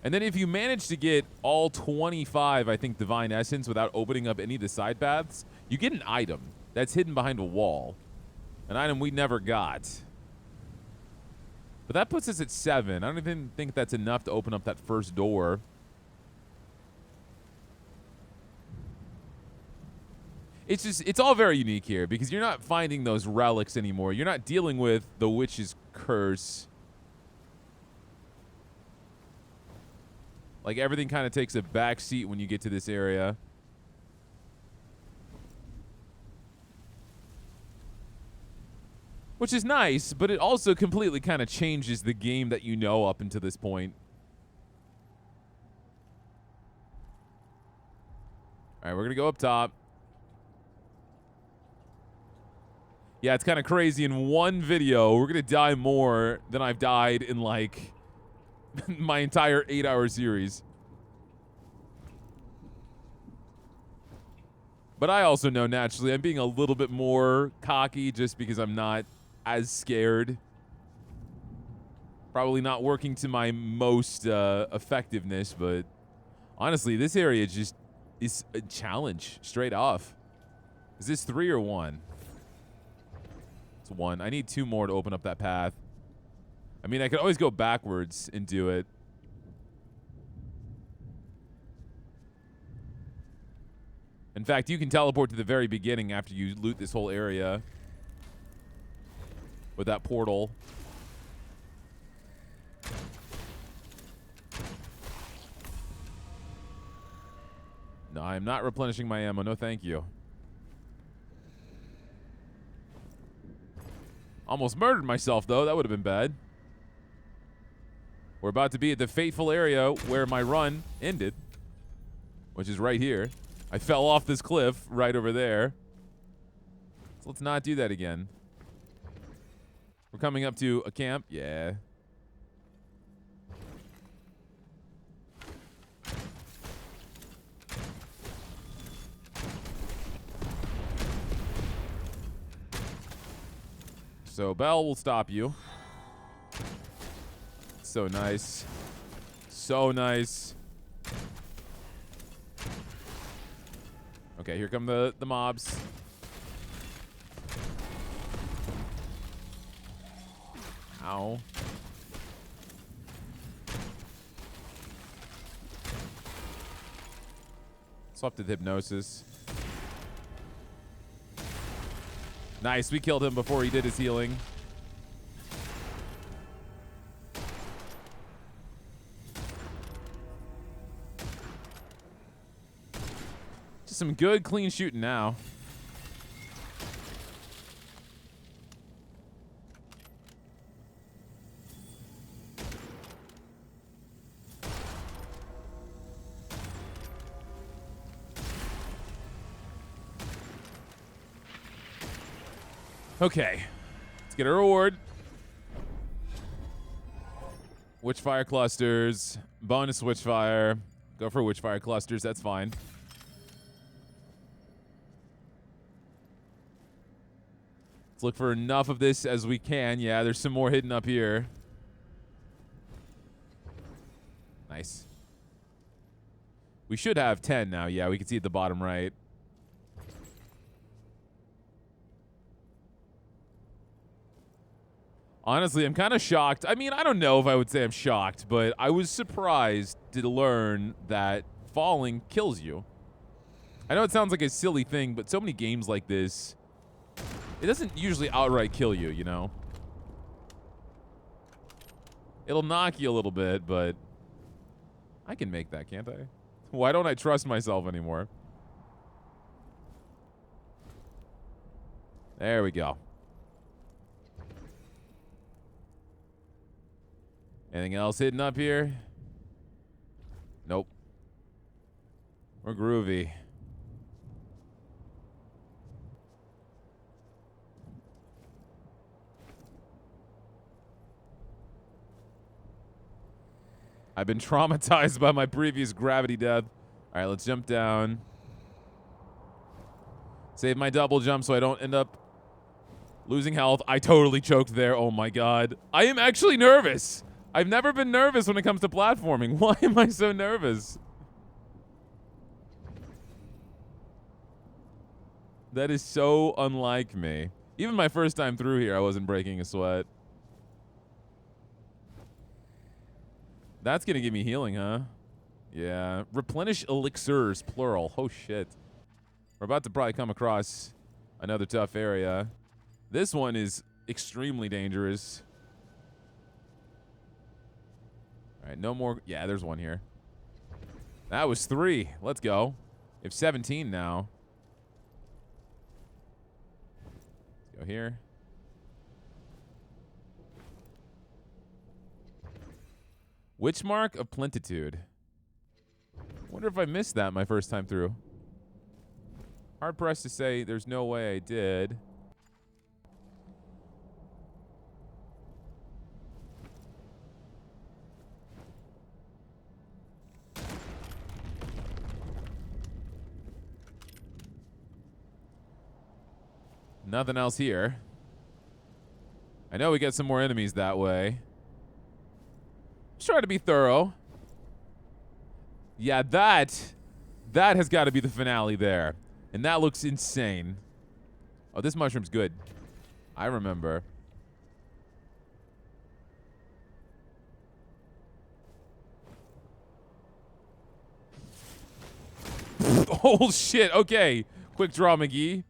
And then if you manage to get all 25, I think, divine essence without opening up any of the side paths, you get an item that's hidden behind a wall. An item we never got. But that puts us at 7. I don't even think that's enough to open up that first door. it's all very unique here because you're not finding those relics anymore. You're not dealing with the witch's curse. Like, everything kind of takes a back seat when you get to this area. Which is nice, but it also completely kind of changes the game that you know up until this point. All right, we're going to go up top. Yeah, it's kind of crazy. In one video, we're going to die more than I've died in, like, my entire 8-hour series. But I also know, naturally, I'm being a little bit more cocky just because I'm not as scared. Probably not working to my most effectiveness, but honestly, this area just is a challenge straight off. Is this 3 or 1? It's 1. I need 2 more to open up that path. I mean, I could always go backwards and do it. In fact, you can teleport to the very beginning after you loot this whole area with that portal. No, I'm not replenishing my ammo. No, thank you. Almost murdered myself, though. That would have been bad. We're about to be at the fateful area where my run ended, which is right here. I fell off this cliff right over there. So let's not do that again. We're coming up to a camp. Yeah. So Bell will stop you. So nice. So nice. Okay, here come the mobs. Ow. Swapped to the hypnosis. Nice, we killed him before he did his healing. Just some good, clean shooting now. Okay, let's get a reward. Witchfire clusters, bonus witchfire. Go for witchfire clusters, that's fine. Let's look for enough of this as we can. Yeah, there's some more hidden up here. Nice. We should have 10 now. Yeah, we can see at the bottom right. Honestly, I'm kind of shocked. I mean, I don't know if I would say I'm shocked, but I was surprised to learn that falling kills you. I know it sounds like a silly thing, but so many games like this, it doesn't usually outright kill you, you know? It'll knock you a little bit, but I can make that, can't I? Why don't I trust myself anymore? There we go. Anything else hidden up here? Nope. We're groovy. I've been traumatized by my previous gravity death. All right, let's jump down. Save my double jump so I don't end up losing health. I totally choked there. Oh my god. I am actually nervous. I've never been nervous when it comes to platforming. Why am I so nervous? That is so unlike me. Even my first time through here, I wasn't breaking a sweat. That's gonna give me healing, huh? Yeah. Replenish elixirs, plural. Oh, shit. We're about to probably come across another tough area. This one is extremely dangerous. All right, no more. Yeah, there's one here. That was 3. Let's go. We have 17 now. Let's go here. Witch Mark of Plentitude. Wonder if I missed that my first time through. Hard pressed to say there's no way I did. Nothing else here. I know we get some more enemies that way. Let's try to be thorough. Yeah, that has got to be the finale there. And that looks insane. Oh, this mushroom's good. I remember. Oh, shit. Okay. Quick draw, McGee.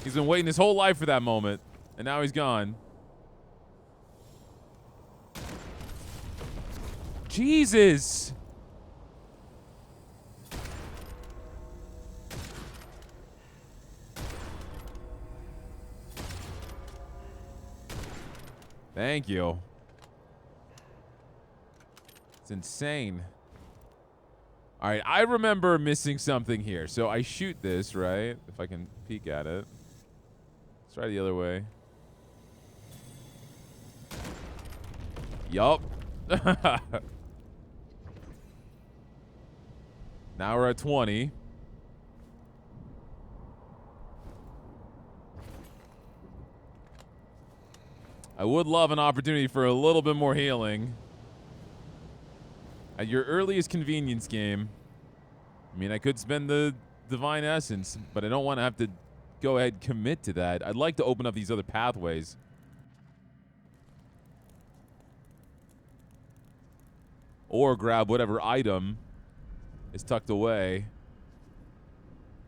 He's been waiting his whole life for that moment. And now he's gone. Jesus. Thank you. It's insane. All right, I remember missing something here. So I shoot this, right? If I can peek at it. Let's try the other way. Yup. Now we're at 20. I would love an opportunity for a little bit more healing. At your earliest convenience, game. I mean, I could spend the Divine Essence, but I don't want to have to go ahead and commit to that. I'd like to open up these other pathways. Or grab whatever item is tucked away.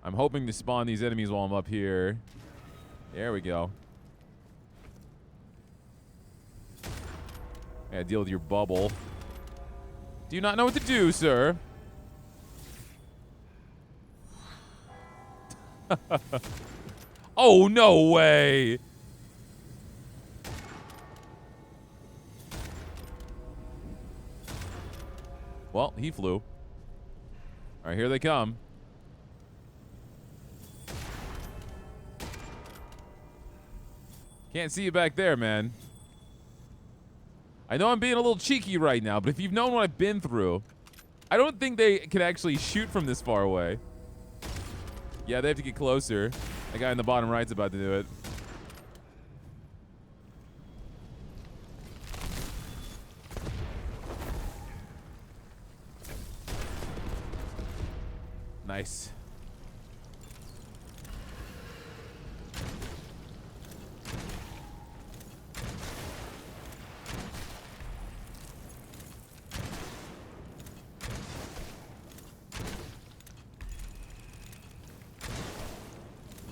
I'm hoping to spawn these enemies while I'm up here. There we go. Yeah, deal with your bubble. Do you not know what to do, sir? Oh, no way. Well, he flew. All right, here they come. Can't see you back there, man. I know I'm being a little cheeky right now, but if you've known what I've been through, I don't think they can actually shoot from this far away. Yeah, they have to get closer. The guy in the bottom right's about to do it. Nice.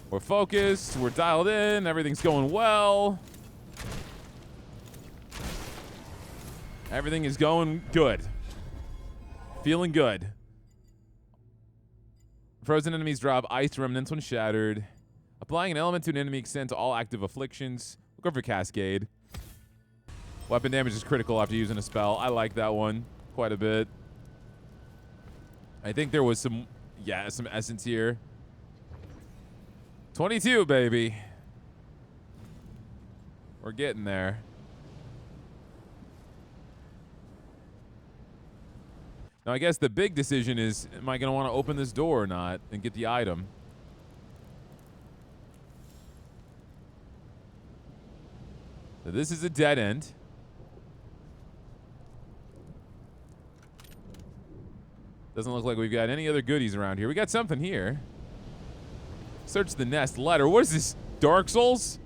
We're focused, we're dialed in, everything's going well. Everything is going good. Feeling good. Frozen enemies drop ice remnants when shattered. Applying an element to an enemy extends all active afflictions. We'll go for Cascade. Weapon damage is critical after using a spell. I like that one quite a bit. I think there was some essence here. 22, baby. We're getting there. Now, I guess the big decision is, am I going to want to open this door or not and get the item? So this is a dead end. Doesn't look like we've got any other goodies around here. We got something here. Search the nest letter. What is this? Dark Souls?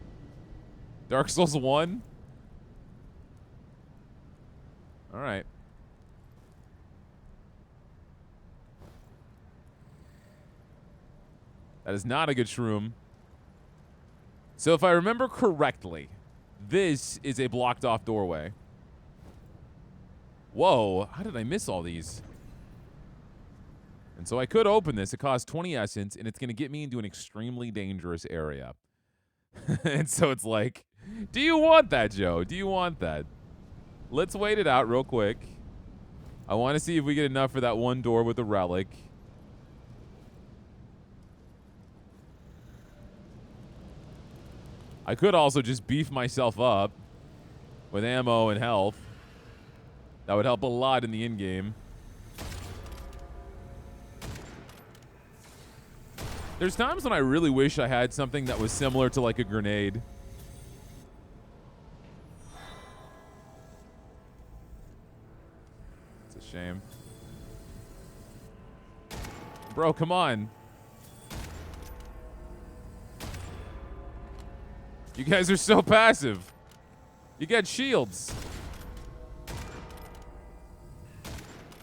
Dark Souls 1? All right. That is not a good shroom. So if I remember correctly, this is a blocked off doorway. Whoa, how did I miss all these? And so I could open this. It costs 20 essence, and it's going to get me into an extremely dangerous area. And so it's like, do you want that, Joe? Do you want that? Let's wait it out real quick. I want to see if we get enough for that one door with the relic. I could also just beef myself up with ammo and health. That would help a lot in the end game. There's times when I really wish I had something that was similar to like a grenade. It's a shame. Bro, come on. You guys are so passive. You get shields.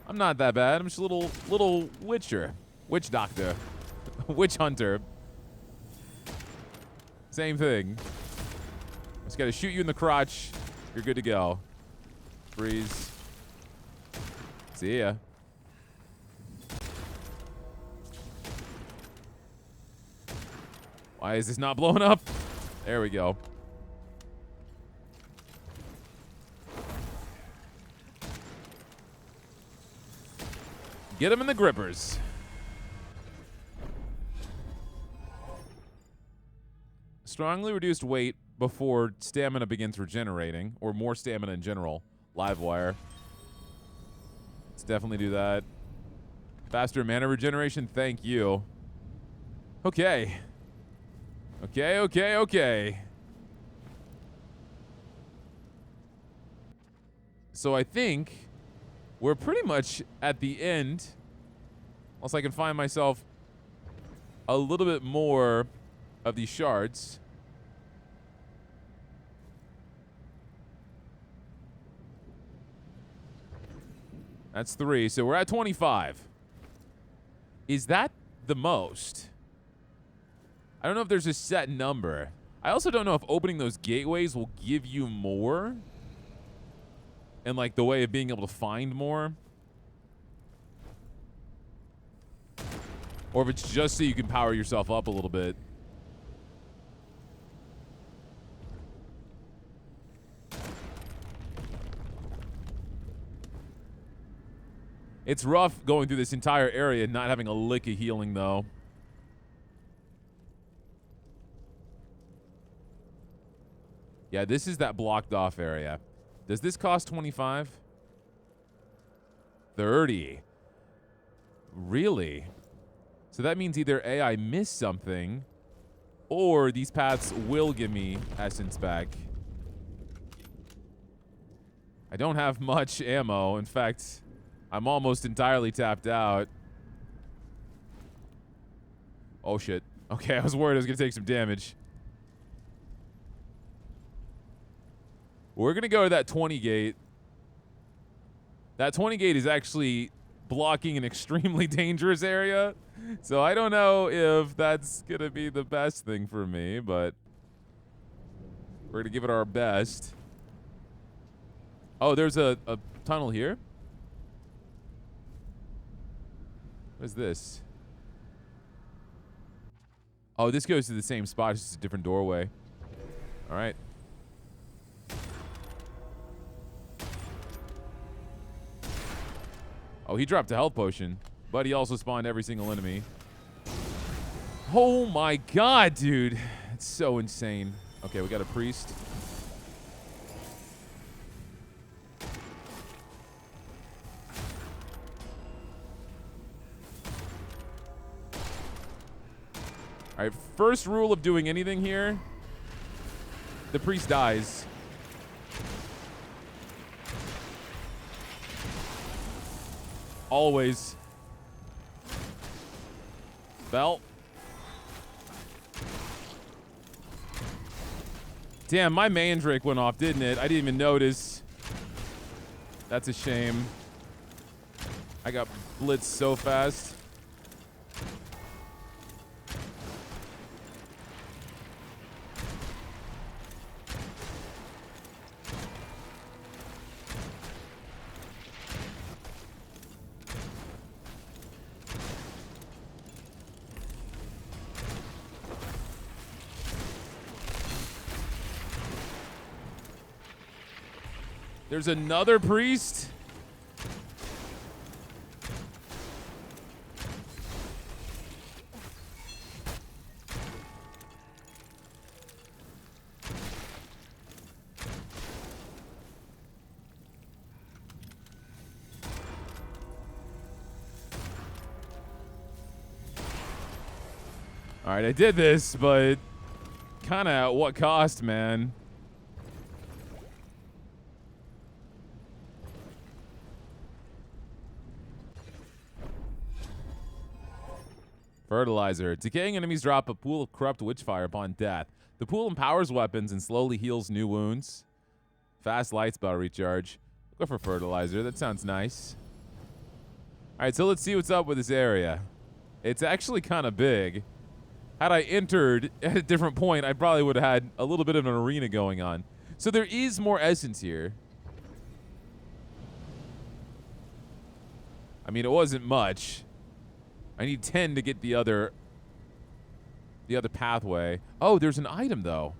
I'm not that bad. I'm just a little witcher. Witch doctor. Witch hunter. Same thing. Just gotta shoot you in the crotch. You're good to go. Freeze. See ya. Why is this not blowing up? There we go. Get him in the grippers. Strongly reduced weight before stamina begins regenerating, or more stamina in general. Live wire. Let's definitely do that. Faster mana regeneration, thank you. Okay. Okay. So I think we're pretty much at the end. Unless I can find myself a little bit more of these shards. That's 3, so we're at 25. Is that the most? I don't know if there's a set number. I also don't know if opening those gateways will give you more. And like the way of being able to find more. Or if it's just so you can power yourself up a little bit. It's rough going through this entire area and not having a lick of healing though. Yeah, this is that blocked off area. Does this cost 25? 30. Really? So that means either A, I missed something, or these paths will give me essence back. I don't have much ammo. In fact, I'm almost entirely tapped out. Oh, shit. Okay, I was worried I was going to take some damage. We're going to go to that 20 gate. That 20 gate is actually blocking an extremely dangerous area. So I don't know if that's going to be the best thing for me, but we're going to give it our best. Oh, there's a tunnel here. What is this? Oh, this goes to the same spot. It's just a different doorway. All right. Oh, he dropped a health potion, but he also spawned every single enemy. Oh my god, dude. It's so insane. Okay, we got a priest. All right, first rule of doing anything here, the priest dies. Always. Belt. Damn, my mandrake went off, didn't it? I didn't even notice. That's a shame. I got blitzed so fast. There's another priest. All right, I did this, but kind of at what cost, man? Fertilizer. Decaying enemies drop a pool of corrupt witchfire upon death. The pool empowers weapons and slowly heals new wounds. Fast light spell recharge. Go for fertilizer. That sounds nice. All right, so let's see what's up with this area. It's actually kind of big. Had I entered at a different point, I probably would have had a little bit of an arena going on. So there is more essence here. I mean, it wasn't much. I need 10 to get the other pathway. Oh, there's an item, though.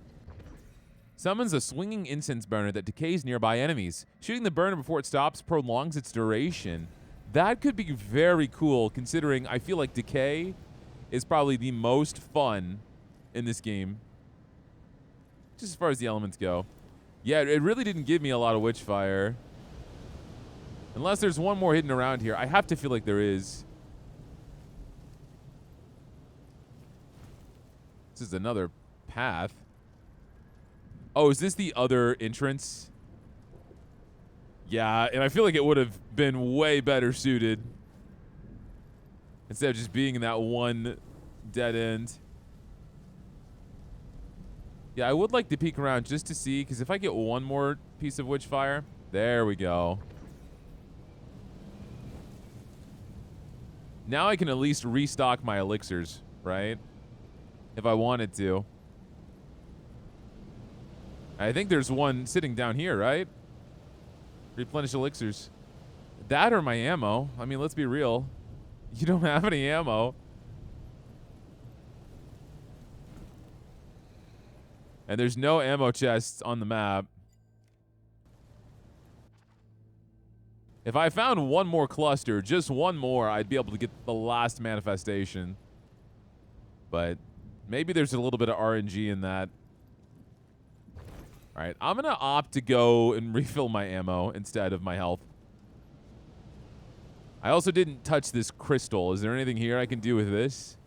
Summons a swinging incense burner that decays nearby enemies. Shooting the burner before it stops prolongs its duration. That could be very cool, considering I feel like decay is probably the most fun in this game. Just as far as the elements go. Yeah, it really didn't give me a lot of witchfire. Unless there's one more hidden around here. I have to feel like there is. This is another path. Oh, is this the other entrance? Yeah, and I feel like it would have been way better suited instead of just being in that one dead end. Yeah, I would like to peek around just to see, because if I get one more piece of witchfire, there we go. Now I can at least restock my elixirs, right? If I wanted to. I think there's one sitting down here, right? Replenish elixirs. That or my ammo. I mean, let's be real. You don't have any ammo. And there's no ammo chests on the map. If I found one more cluster, just one more, I'd be able to get the last manifestation. But maybe there's a little bit of RNG in that. All right, I'm going to opt to go and refill my ammo instead of my health. I also didn't touch this crystal. Is there anything here I can do with this?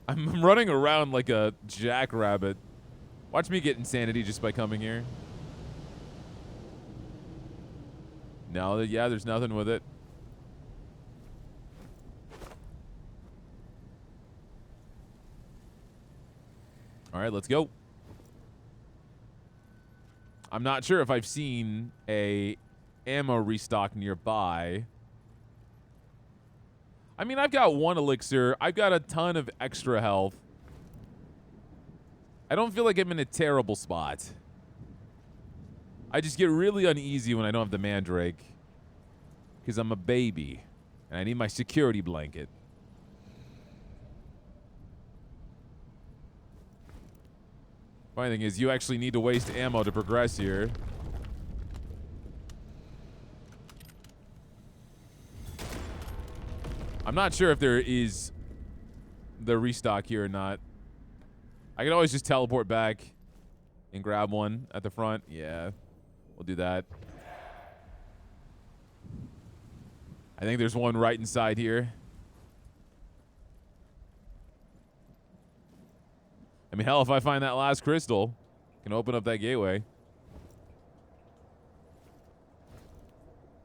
I'm running around like a jackrabbit. Watch me get insanity just by coming here. No, yeah, there's nothing with it. All right, let's go. I'm not sure if I've seen a ammo restock nearby. I mean, I've got one elixir. I've got a ton of extra health. I don't feel like I'm in a terrible spot. I just get really uneasy when I don't have the mandrake. Because I'm a baby. And I need my security blanket. Funny thing is, you actually need to waste ammo to progress here. I'm not sure if there is the restock here or not. I can always just teleport back and grab one at the front. Yeah, we'll do that. I think there's one right inside here. I mean, hell, if I find that last crystal, I can open up that gateway.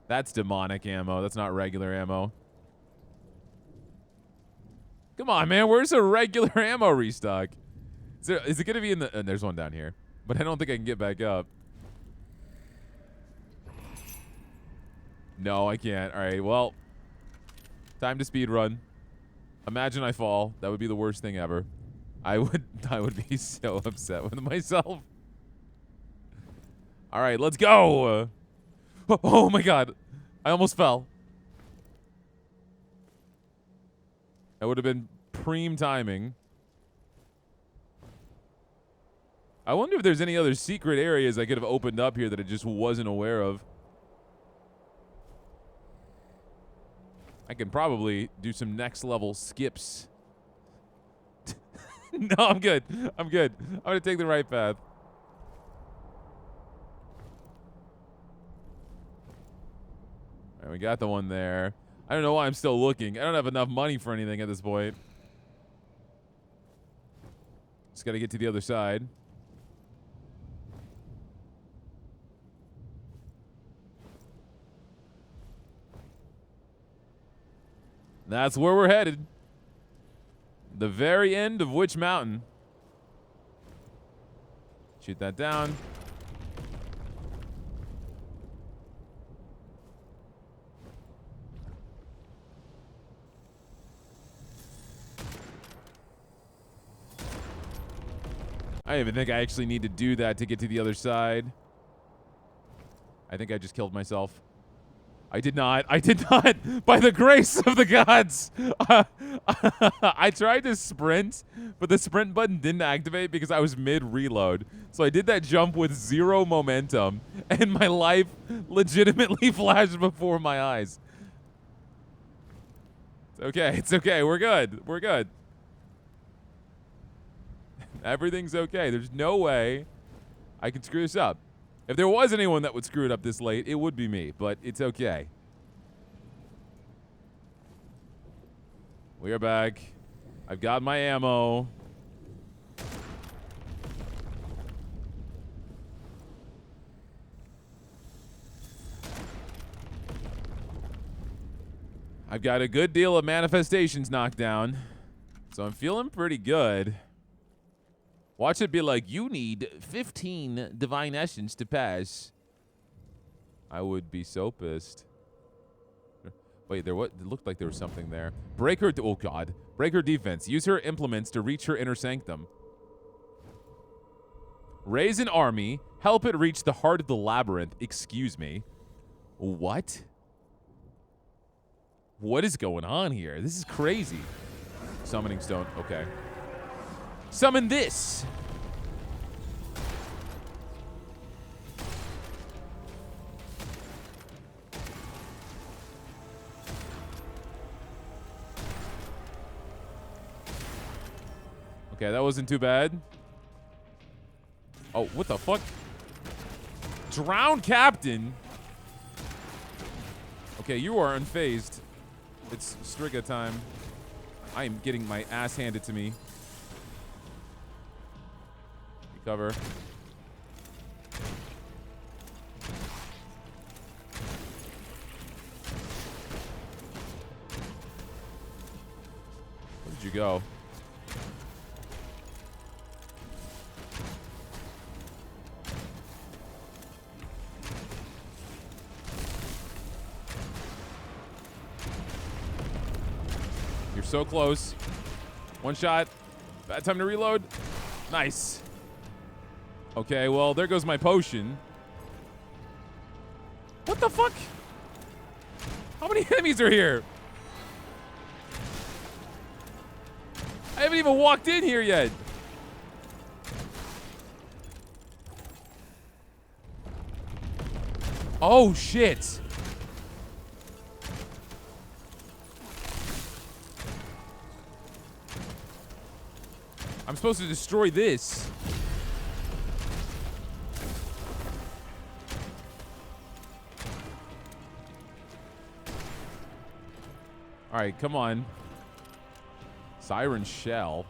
That's demonic ammo. That's not regular ammo. Come on, man. Where's a regular ammo restock? Is it going to be in the... there's one down here. But I don't think I can get back up. No, I can't. All right, well. Time to speed run. Imagine I fall. That would be the worst thing ever. I would be so upset with myself. All right, let's go. Oh my God. I almost fell. That would have been prime timing. I wonder if there's any other secret areas I could have opened up here that I just wasn't aware of. I can probably do some next level skips. No, I'm good. I'm good. I'm going to take the right path. All right, we got the one there. I don't know why I'm still looking. I don't have enough money for anything at this point. Just got to get to the other side. That's where we're headed. The very end of Witch Mountain. Shoot that down. I don't even think I actually need to do that to get to the other side. I think I just killed myself. I did not. I did not. By the grace of the gods. I tried to sprint, but the sprint button didn't activate because I was mid-reload. So I did that jump with 0 momentum, and my life legitimately flashed before my eyes. It's okay. It's okay. We're good. We're good. Everything's okay. There's no way I can screw this up. If there was anyone that would screw it up this late, it would be me, but it's okay. We are back. I've got my ammo. I've got a good deal of manifestations knocked down, so I'm feeling pretty good. Watch it be like, you need 15 divine essence to pass. I would be so pissed. Wait, it looked like there was something there. Break her, oh god. Break her defense. Use her implements to reach her inner sanctum. Raise an army. Help it reach the heart of the labyrinth. Excuse me. What? What is going on here? This is crazy. Summoning stone. Okay. Summon this. Okay, that wasn't too bad. Oh, what the fuck? Drown Captain. Okay, you are unfazed. It's Striga time. I am getting my ass handed to me. Cover. Where did you go? You're so close. One shot. Bad time to reload. Nice. Okay, well, there goes my potion. What the fuck? How many enemies are here? I haven't even walked in here yet. Oh, shit. I'm supposed to destroy this. All right, come on. Siren Shell.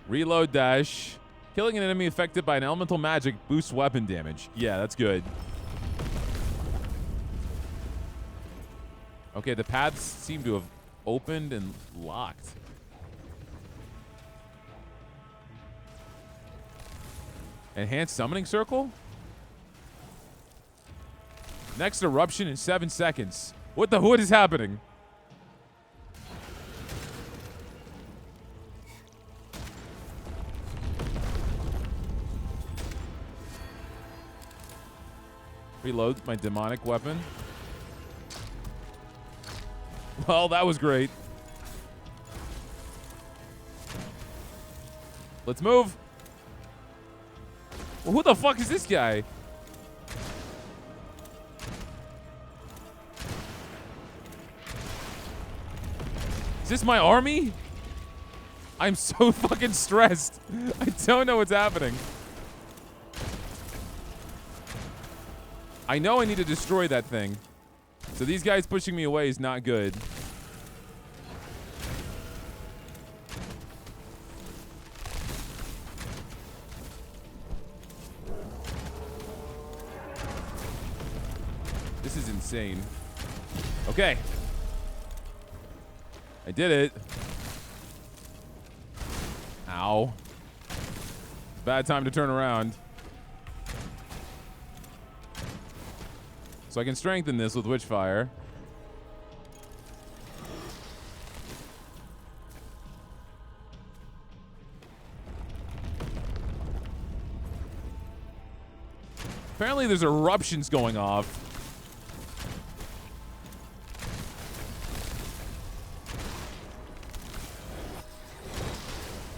Reload dash. Killing an enemy affected by an elemental magic boosts weapon damage. Yeah, that's good. Okay, the paths seem to have opened and locked. Enhanced summoning circle? Next eruption in 7 seconds. What is happening? Reload my demonic weapon. Well, that was great. Let's move. Well, who the fuck is this guy? Is this my army? I'm so fucking stressed. I don't know what's happening. I know I need to destroy that thing. So these guys pushing me away is not good. This is insane. Okay. I did it. Ow. Bad time to turn around. So I can strengthen this with Witchfire. Apparently there's eruptions going off.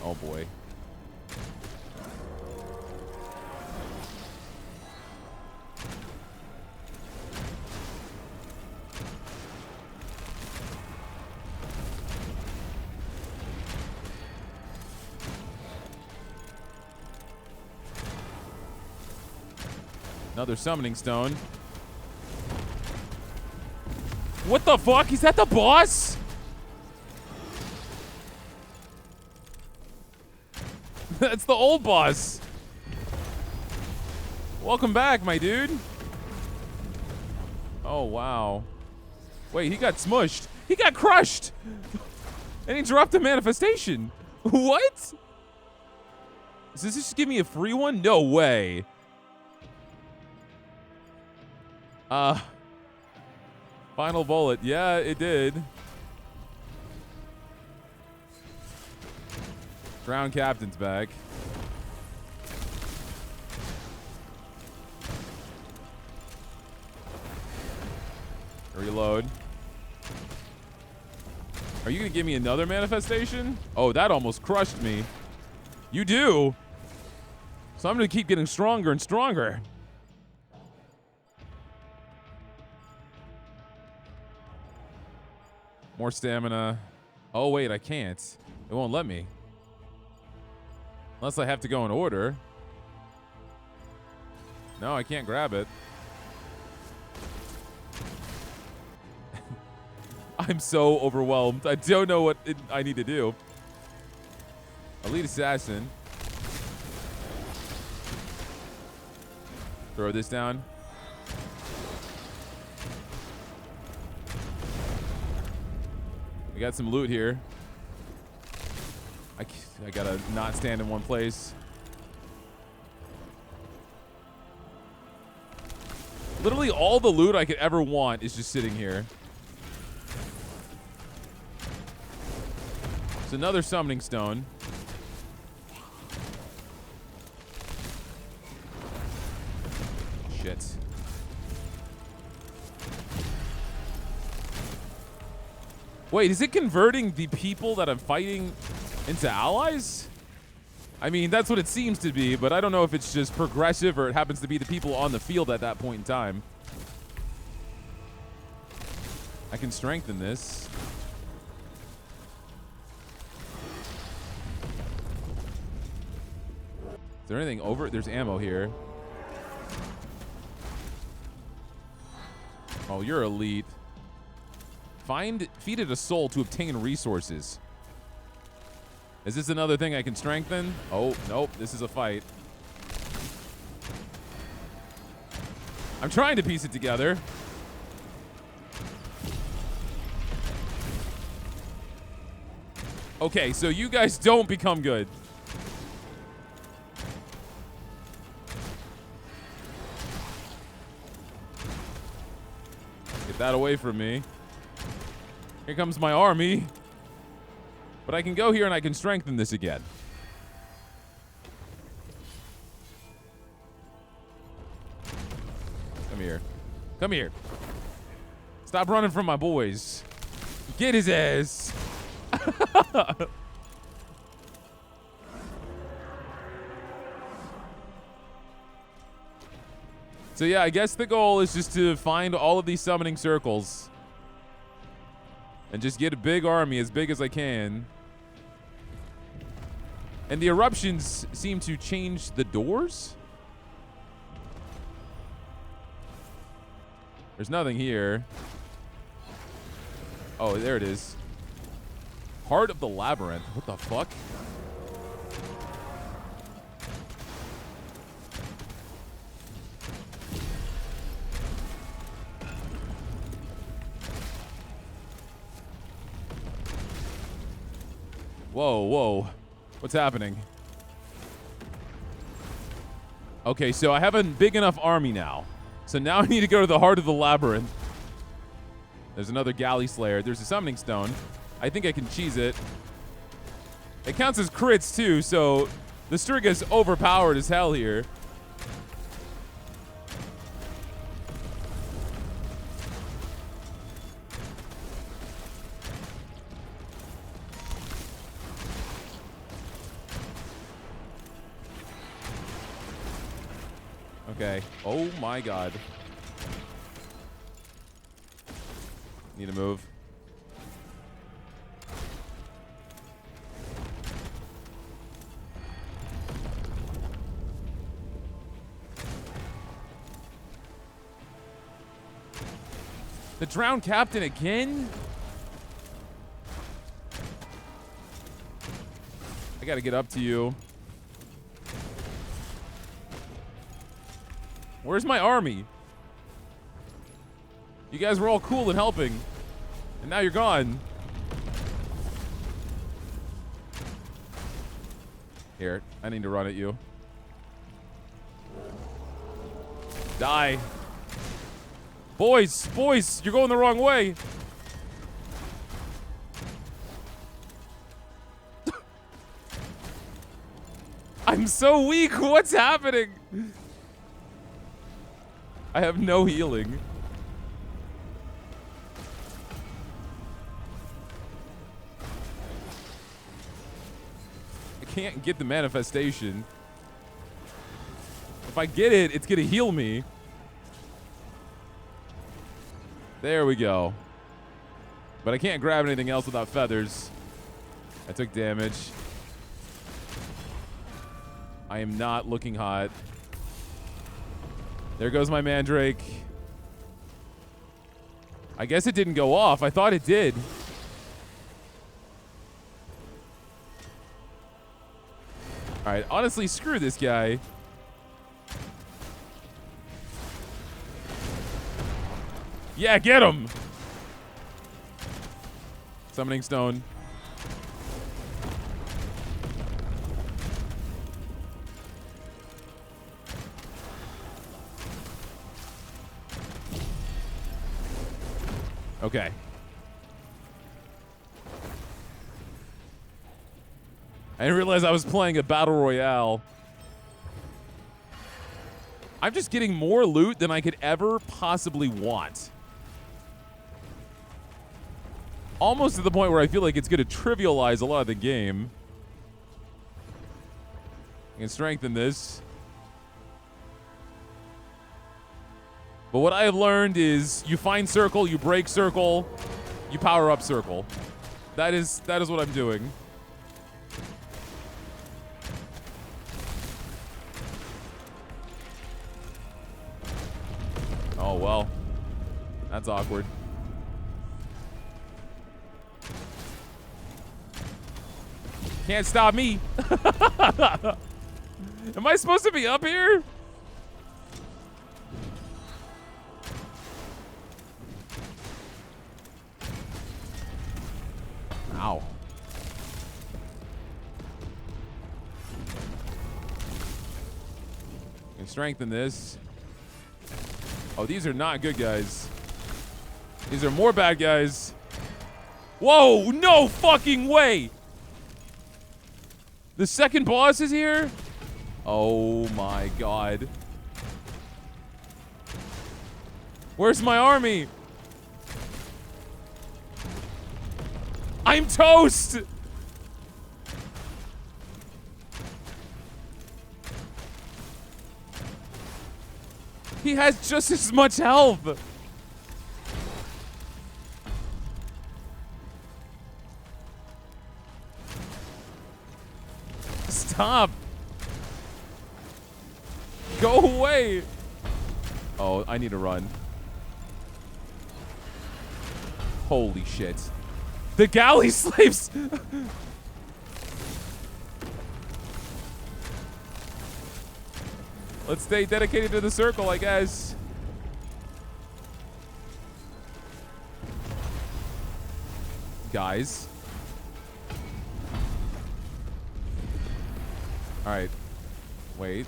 Oh boy. Another summoning stone. What the fuck? Is that the boss? That's the old boss. Welcome back, my dude. Oh, wow. Wait, he got smushed. He got crushed. And he dropped a manifestation. What? Does this just give me a free one? No way. Final bullet. Yeah, it did. Ground captain's back. Reload. Are you gonna give me another manifestation? Oh, that almost crushed me. You do? So I'm gonna keep getting stronger and stronger. More stamina. Oh, wait, I can't. It won't let me. Unless I have to go in order. No, I can't grab it. I'm so overwhelmed. I don't know what I need to do. Elite Assassin. Throw this down. We got some loot here. I gotta not stand in one place. Literally all the loot I could ever want is just sitting here. It's another summoning stone. Shit. Wait, is it converting the people that I'm fighting into allies? I mean, that's what it seems to be, but I don't know if it's just progressive or it happens to be the people on the field at that point in time. I can strengthen this. Is there anything over? There's ammo here. Oh, you're elite. Feed it a soul to obtain resources. Is this another thing I can strengthen? Oh, nope. This is a fight. I'm trying to piece it together. Okay, so you guys don't become good. Get that away from me. Here comes my army. But I can go here and I can strengthen this again. Come here. Come here. Stop running from my boys. Get his ass. So yeah, I guess the goal is just to find all of these summoning circles. And just get a big army, as big as I can. And the eruptions seem to change the doors? There's nothing here. Oh, there it is. Heart of the labyrinth. What the fuck? Whoa, whoa. What's happening? Okay, so I have a big enough army now. So now I need to go to the heart of the labyrinth. There's another galley slayer. There's a summoning stone. I think I can cheese it. It counts as crits too, so the Striga's overpowered as hell here. Okay. Oh my god. Need to move. The drowned captain again? I gotta get up to you. Where's my army? You guys were all cool and helping. And now you're gone. Here, I need to run at you. Die. Boys, boys, you're going the wrong way. I'm so weak. What's happening? I have no healing. I can't get the manifestation. If I get it, it's gonna heal me. There we go. But I can't grab anything else without feathers. I took damage. I am not looking hot. There goes my mandrake. I guess it didn't go off. I thought it did. All right, honestly, screw this guy. Yeah, get him. Summoning stone. Okay. I didn't realize I was playing a battle royale. I'm just getting more loot than I could ever possibly want. Almost to the point where I feel like it's going to trivialize a lot of the game. I can strengthen this. But what I have learned is you find circle, you break circle, you power up circle. That is what I'm doing. Oh, well. That's awkward. Can't stop me. Am I supposed to be up here? Ow. Can strengthen this. Oh, these are not good guys. These are more bad guys. Whoa, no fucking way. The second boss is here? Oh my god. Where's my army? I'm toast! He has just as much health. Stop. Go away. Oh, I need to run. Holy shit. The galley slaves. Let's stay dedicated to the circle, I guess. Guys. All right. Wait.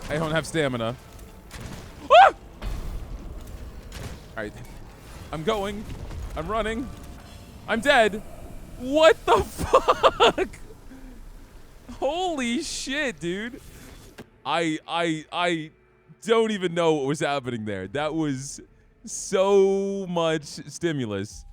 I don't have stamina. Ah! All right. I'm going. I'm running. I'm dead. What the fuck? Holy shit, dude. I don't even know what was happening there. That was so much stimulus.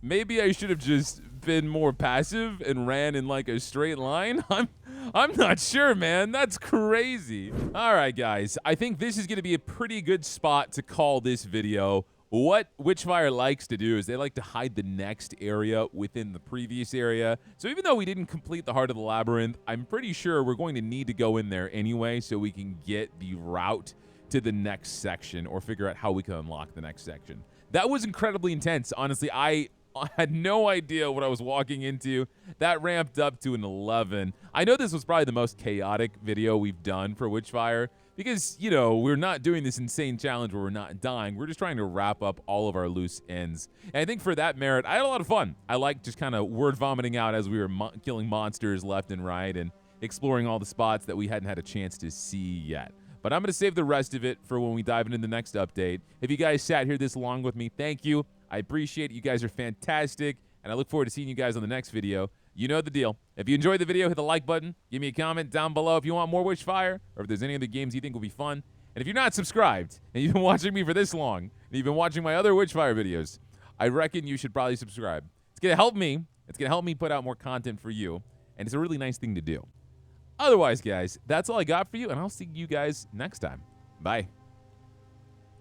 Maybe I should have just been more passive and ran in like a straight line. I'm not sure, man. That's crazy. All right, guys. I think this is going to be a pretty good spot to call this video. What Witchfire likes to do is they like to hide the next area within the previous area. So even though we didn't complete the heart of the labyrinth, I'm pretty sure we're going to need to go in there anyway so we can get the route to the next section or figure out how we can unlock the next section. That was incredibly intense. Honestly, I had no idea what I was walking into. That ramped up to an 11. I know this was probably the most chaotic video we've done for Witchfire because, you know, we're not doing this insane challenge where we're not dying. We're just trying to wrap up all of our loose ends. And I think for that merit, I had a lot of fun. I like just kind of word vomiting out as we were killing monsters left and right and exploring all the spots that we hadn't had a chance to see yet. But I'm going to save the rest of it for when we dive into the next update. If you guys sat here this long with me, thank you. I appreciate it. You guys are fantastic, and I look forward to seeing you guys on the next video. You know the deal. If you enjoyed the video, hit the like button. Give me a comment down below if you want more Witchfire, or if there's any other games you think will be fun. And if you're not subscribed, and you've been watching me for this long, and you've been watching my other Witchfire videos, I reckon you should probably subscribe. It's going to help me. It's going to help me put out more content for you, and it's a really nice thing to do. Otherwise, guys, that's all I got for you, and I'll see you guys next time. Bye.